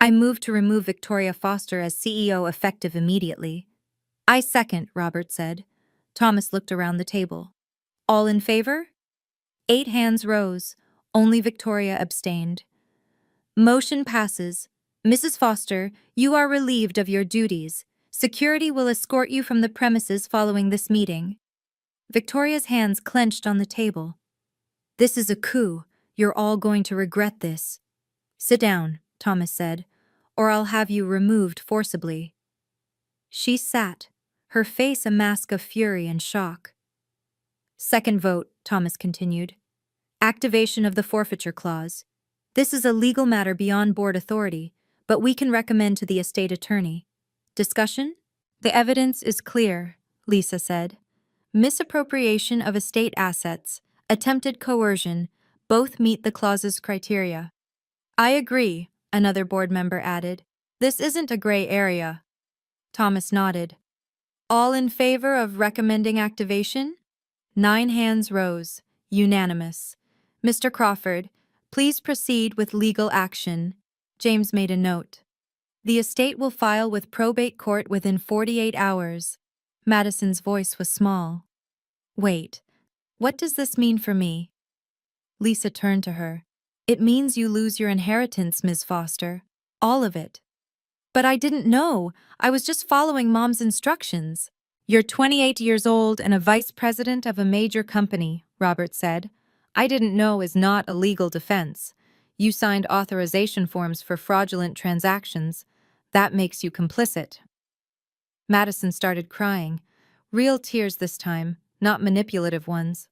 I move to remove Victoria Foster as CEO effective immediately. I second, Robert said. Thomas looked around the table. All in favor? 8 hands rose. Only Victoria abstained. Motion passes. Mrs. Foster, you are relieved of your duties. Security will escort you from the premises following this meeting. Victoria's hands clenched on the table. This is a coup. You're all going to regret this. Sit down, Thomas said, or I'll have you removed forcibly. She sat, her face a mask of fury and shock. Second vote, Thomas continued. Activation of the forfeiture clause. This is a legal matter beyond board authority, but we can recommend to the estate attorney. Discussion? The evidence is clear, Lisa said. Misappropriation of estate assets, attempted coercion, both meet the clause's criteria. I agree, another board member added. This isn't a gray area. Thomas nodded. All in favor of recommending activation? 9 hands rose, unanimous. Mr. Crawford, please proceed with legal action. James made a note. The estate will file with probate court within 48 hours. Madison's voice was small. Wait, what does this mean for me? Lisa turned to her. It means you lose your inheritance, Ms. Foster. All of it. But I didn't know. I was just following Mom's instructions. You're 28 years old and a vice president of a major company, Robert said. I didn't know is not a legal defense. You signed authorization forms for fraudulent transactions. That makes you complicit. Madison started crying. Real tears this time, not manipulative ones.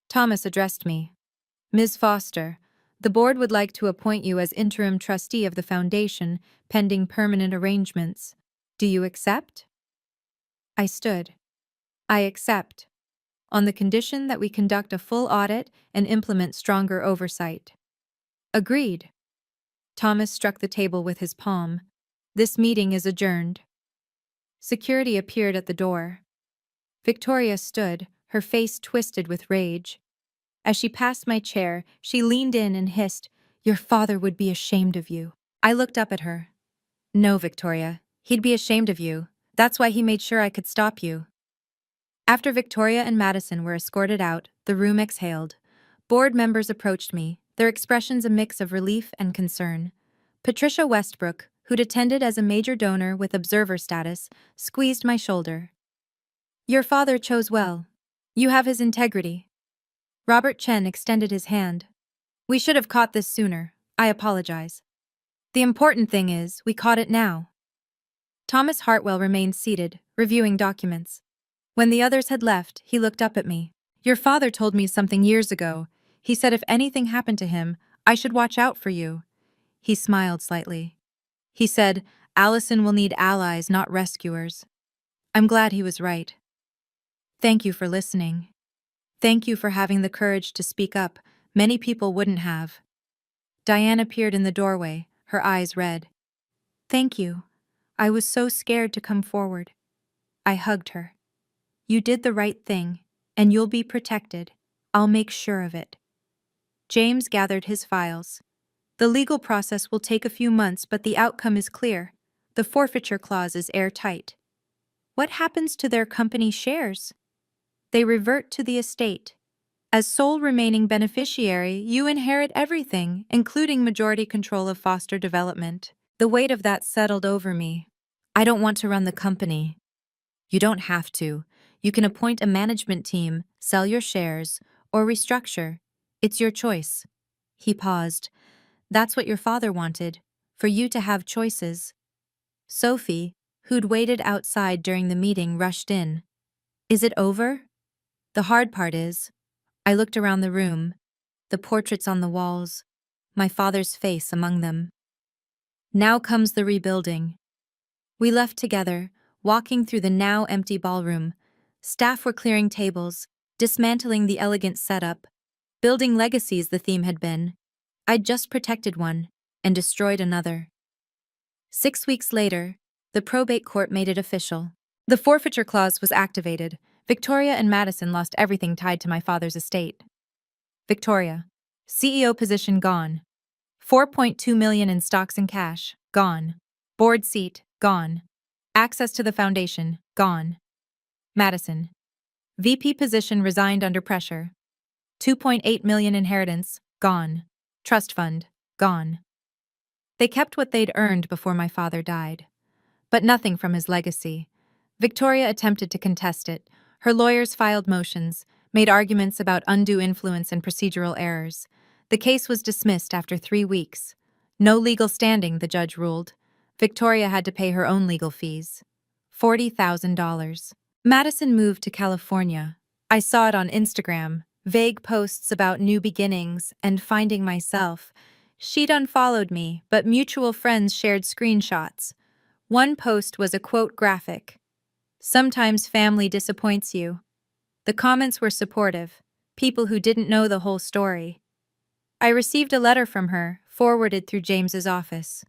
Thomas addressed me. Ms. Foster, the board would like to appoint you as interim trustee of the foundation, pending permanent arrangements. Do you accept? I stood. I accept. on the condition that we conduct a full audit and implement stronger oversight. Agreed. Thomas struck the table with his palm. This meeting is adjourned. Security appeared at the door. Victoria stood, her face twisted with rage. As she passed my chair, she leaned in and hissed, "Your father would be ashamed of you." I looked up at her. "No, Victoria, he'd be ashamed of you. That's why he made sure I could stop you." After Victoria and Madison were escorted out, the room exhaled. Board members approached me, their expressions a mix of relief and concern. Patricia Westbrook, who'd attended as a major donor with observer status, squeezed my shoulder. "Your father chose well. You have his integrity." Robert Chen extended his hand. "We should have caught this sooner. I apologize. The important thing is, we caught it now." Thomas Hartwell remained seated, reviewing documents. When the others had left, he looked up at me. "Your father told me something years ago. He said if anything happened to him, I should watch out for you." He smiled slightly. He said, "Allison will need allies, not rescuers." I'm glad he was right. Thank you for listening. Thank you for having the courage to speak up. Many people wouldn't have. Diane appeared in the doorway, her eyes red. Thank you. I was so scared to come forward. I hugged her. You did the right thing, and you'll be protected. I'll make sure of it. James gathered his files. The legal process will take a few months, but the outcome is clear. The forfeiture clause is airtight. What happens to their company shares? They revert to the estate. As sole remaining beneficiary, you inherit everything, including majority control of Foster Development. The weight of that settled over me. I don't want to run the company. You don't have to. You can appoint a management team, sell your shares, or restructure. It's your choice. He paused. That's what your father wanted, for you to have choices. Sophie, who'd waited outside during the meeting, rushed in. Is it over? The hard part is, I looked around the room, the portraits on the walls, my father's face among them. Now comes the rebuilding. We left together, walking through the now empty ballroom. Staff were clearing tables, dismantling the elegant setup, building legacies the theme had been. I'd just protected one and destroyed another. 6 weeks later, the probate court made it official. The forfeiture clause was activated. Victoria and Madison lost everything tied to my father's estate. Victoria. CEO position gone. 4.2 million in stocks and cash, gone. Board seat, gone. Access to the foundation, gone. Madison. VP position resigned under pressure. 2.8 million inheritance, gone. Trust fund, gone. They kept what they'd earned before my father died. But nothing from his legacy. Victoria attempted to contest it. Her lawyers filed motions, made arguments about undue influence and procedural errors. The case was dismissed after 3 weeks. No legal standing, the judge ruled. Victoria had to pay her own legal fees. $40,000. Madison moved to California. I saw it on Instagram, vague posts about new beginnings and finding myself. She'd unfollowed me, but mutual friends shared screenshots. One post was a quote graphic. Sometimes family disappoints you. The comments were supportive, people who didn't know the whole story. I received a letter from her, forwarded through James's office.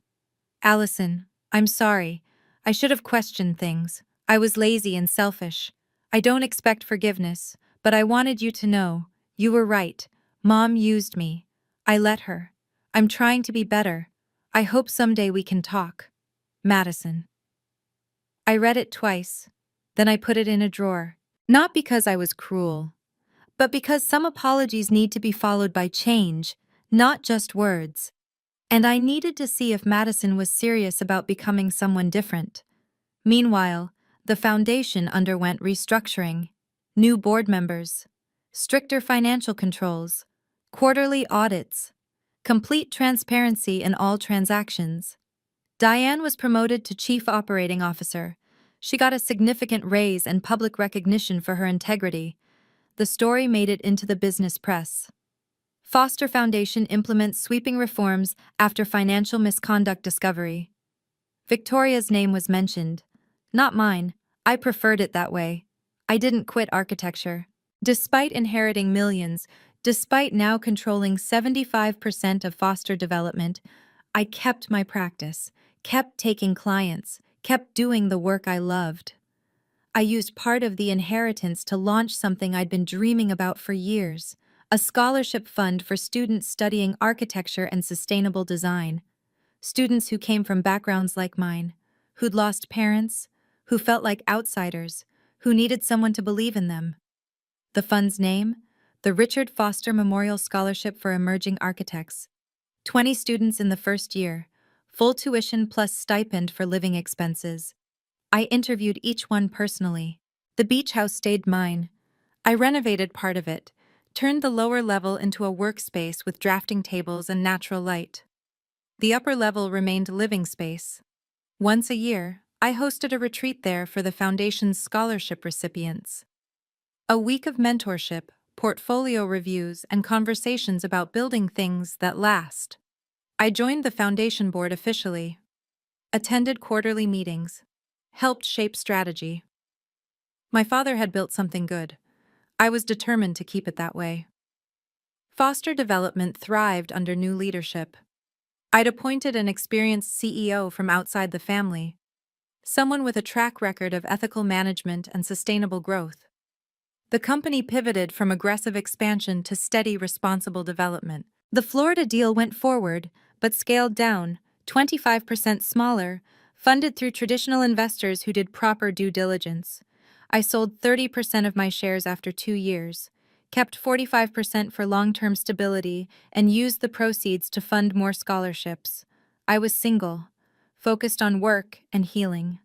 Allison, I'm sorry. I should have questioned things. I was lazy and selfish. I don't expect forgiveness, but I wanted you to know. You were right. Mom used me. I let her. I'm trying to be better. I hope someday we can talk. Madison. I read it twice. Then I put it in a drawer. Not because I was cruel, but because some apologies need to be followed by change, not just words. And I needed to see if Madison was serious about becoming someone different. Meanwhile, the foundation underwent restructuring, new board members, stricter financial controls, quarterly audits, complete transparency in all transactions. Diane was promoted to Chief Operating Officer. She got a significant raise and public recognition for her integrity. The story made it into the business press. Foster Foundation implements sweeping reforms after financial misconduct discovery. Victoria's name was mentioned. Not mine. I preferred it that way. I didn't quit architecture. Despite inheriting millions, despite now controlling 75% of foster development, I kept my practice, kept taking clients, kept doing the work I loved. I used part of the inheritance to launch something I'd been dreaming about for years, a scholarship fund for students studying architecture and sustainable design. Students who came from backgrounds like mine, who'd lost parents, who felt like outsiders, who needed someone to believe in them. The fund's name? The Richard Foster Memorial Scholarship for Emerging Architects. 20 students in the first year, full tuition plus stipend for living expenses. I interviewed each one personally. The beach house stayed mine. I renovated part of it, turned the lower level into a workspace with drafting tables and natural light. The upper level remained living space. Once a year, I hosted a retreat there for the Foundation's scholarship recipients. A week of mentorship, portfolio reviews, and conversations about building things that last. I joined the Foundation board officially, attended quarterly meetings, helped shape strategy. My father had built something good. I was determined to keep it that way. Foster development thrived under new leadership. I'd appointed an experienced CEO from outside the family, someone with a track record of ethical management and sustainable growth. The company pivoted from aggressive expansion to steady, responsible development. The Florida deal went forward, but scaled down, 25% smaller, funded through traditional investors who did proper due diligence. I sold 30% of my shares after 2 years, kept 45% for long-term stability, and used the proceeds to fund more scholarships. I was single, focused on work and healing.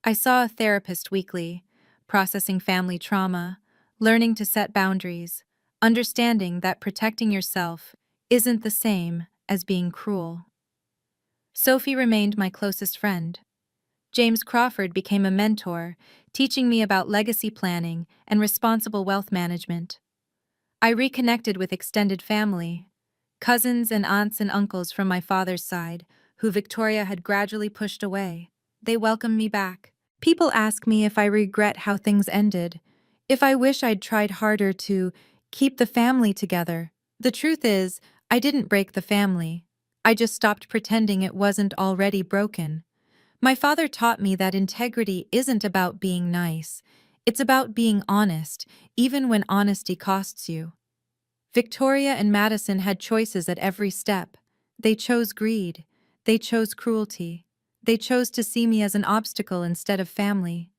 I saw a therapist weekly, processing family trauma, learning to set boundaries, understanding that protecting yourself isn't the same as being cruel. Sophie remained my closest friend. James Crawford became a mentor, teaching me about legacy planning and responsible wealth management. I reconnected with extended family, cousins and aunts and uncles from my father's side, who Victoria had gradually pushed away. They welcomed me back. People ask me if I regret how things ended, if I wish I'd tried harder to keep the family together. The truth is, I didn't break the family. I just stopped pretending it wasn't already broken. My father taught me that integrity isn't about being nice. It's about being honest, even when honesty costs you. Victoria and Madison had choices at every step. They chose greed. They chose cruelty. They chose to see me as an obstacle instead of family.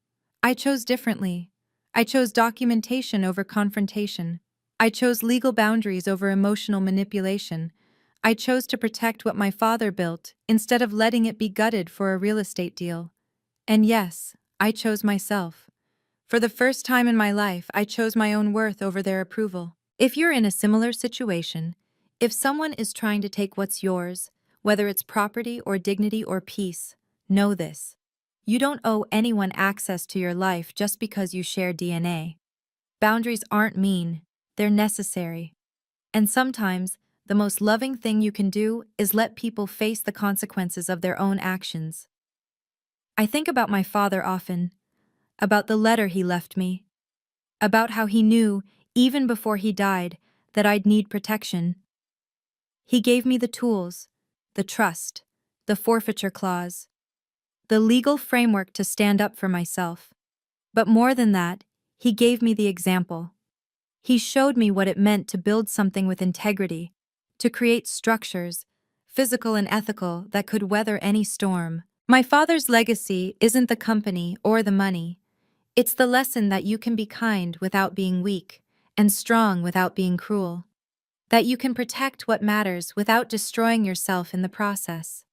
I chose differently. I chose documentation over confrontation. I chose legal boundaries over emotional manipulation. I chose to protect what my father built instead of letting it be gutted for a real estate deal. And yes, I chose myself. For the first time in my life, I chose my own worth over their approval. If you're in a similar situation, if someone is trying to take what's yours, whether it's property or dignity or peace, know this. You don't owe anyone access to your life just because you share DNA. Boundaries aren't mean, they're necessary. And sometimes, the most loving thing you can do is let people face the consequences of their own actions. I think about my father often, about the letter he left me, about how he knew, even before he died, that I'd need protection. He gave me the tools, the trust, the forfeiture clause, the legal framework to stand up for myself. But more than that, he gave me the example. He showed me what it meant to build something with integrity, to create structures, physical and ethical, that could weather any storm. My father's legacy isn't the company or the money. It's the lesson that you can be kind without being weak, and strong without being cruel. That you can protect what matters without destroying yourself in the process.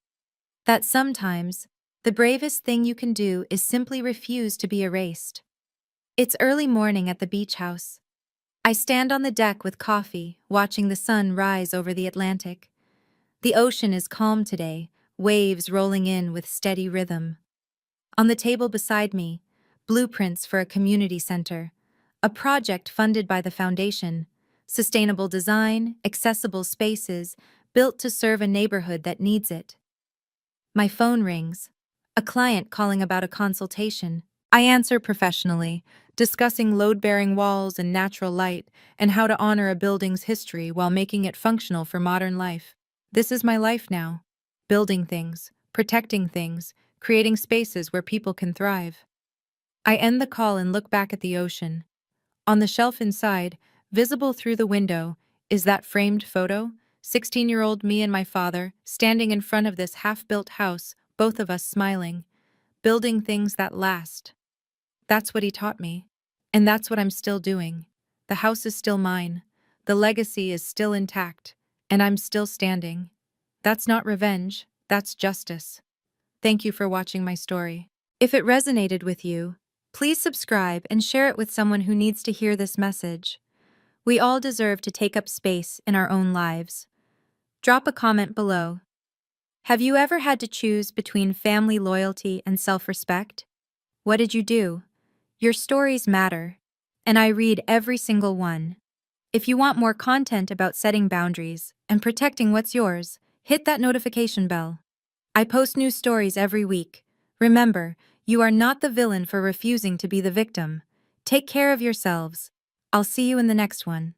That sometimes, the bravest thing you can do is simply refuse to be erased. It's early morning at the beach house. I stand on the deck with coffee, watching the sun rise over the Atlantic. The ocean is calm today, waves rolling in with steady rhythm. On the table beside me, blueprints for a community center, a project funded by the foundation, sustainable design, accessible spaces, built to serve a neighborhood that needs it. My phone rings. A client calling about a consultation. I answer professionally, discussing load-bearing walls and natural light, and how to honor a building's history while making it functional for modern life. This is my life now. Building things, protecting things, creating spaces where people can thrive. I end the call and look back at the ocean. On the shelf inside, visible through the window, is that framed photo, 16-year-old me and my father, standing in front of this half-built house, both of us smiling, building things that last. That's what he taught me. And that's what I'm still doing. The house is still mine. The legacy is still intact. And I'm still standing. That's not revenge, that's justice. Thank you for watching my story. If it resonated with you, please subscribe and share it with someone who needs to hear this message. We all deserve to take up space in our own lives. Drop a comment below. Have you ever had to choose between family loyalty and self-respect? What did you do? Your stories matter, and I read every single one. If you want more content about setting boundaries and protecting what's yours, hit that notification bell. I post new stories every week. Remember, you are not the villain for refusing to be the victim. Take care of yourselves. I'll see you in the next one.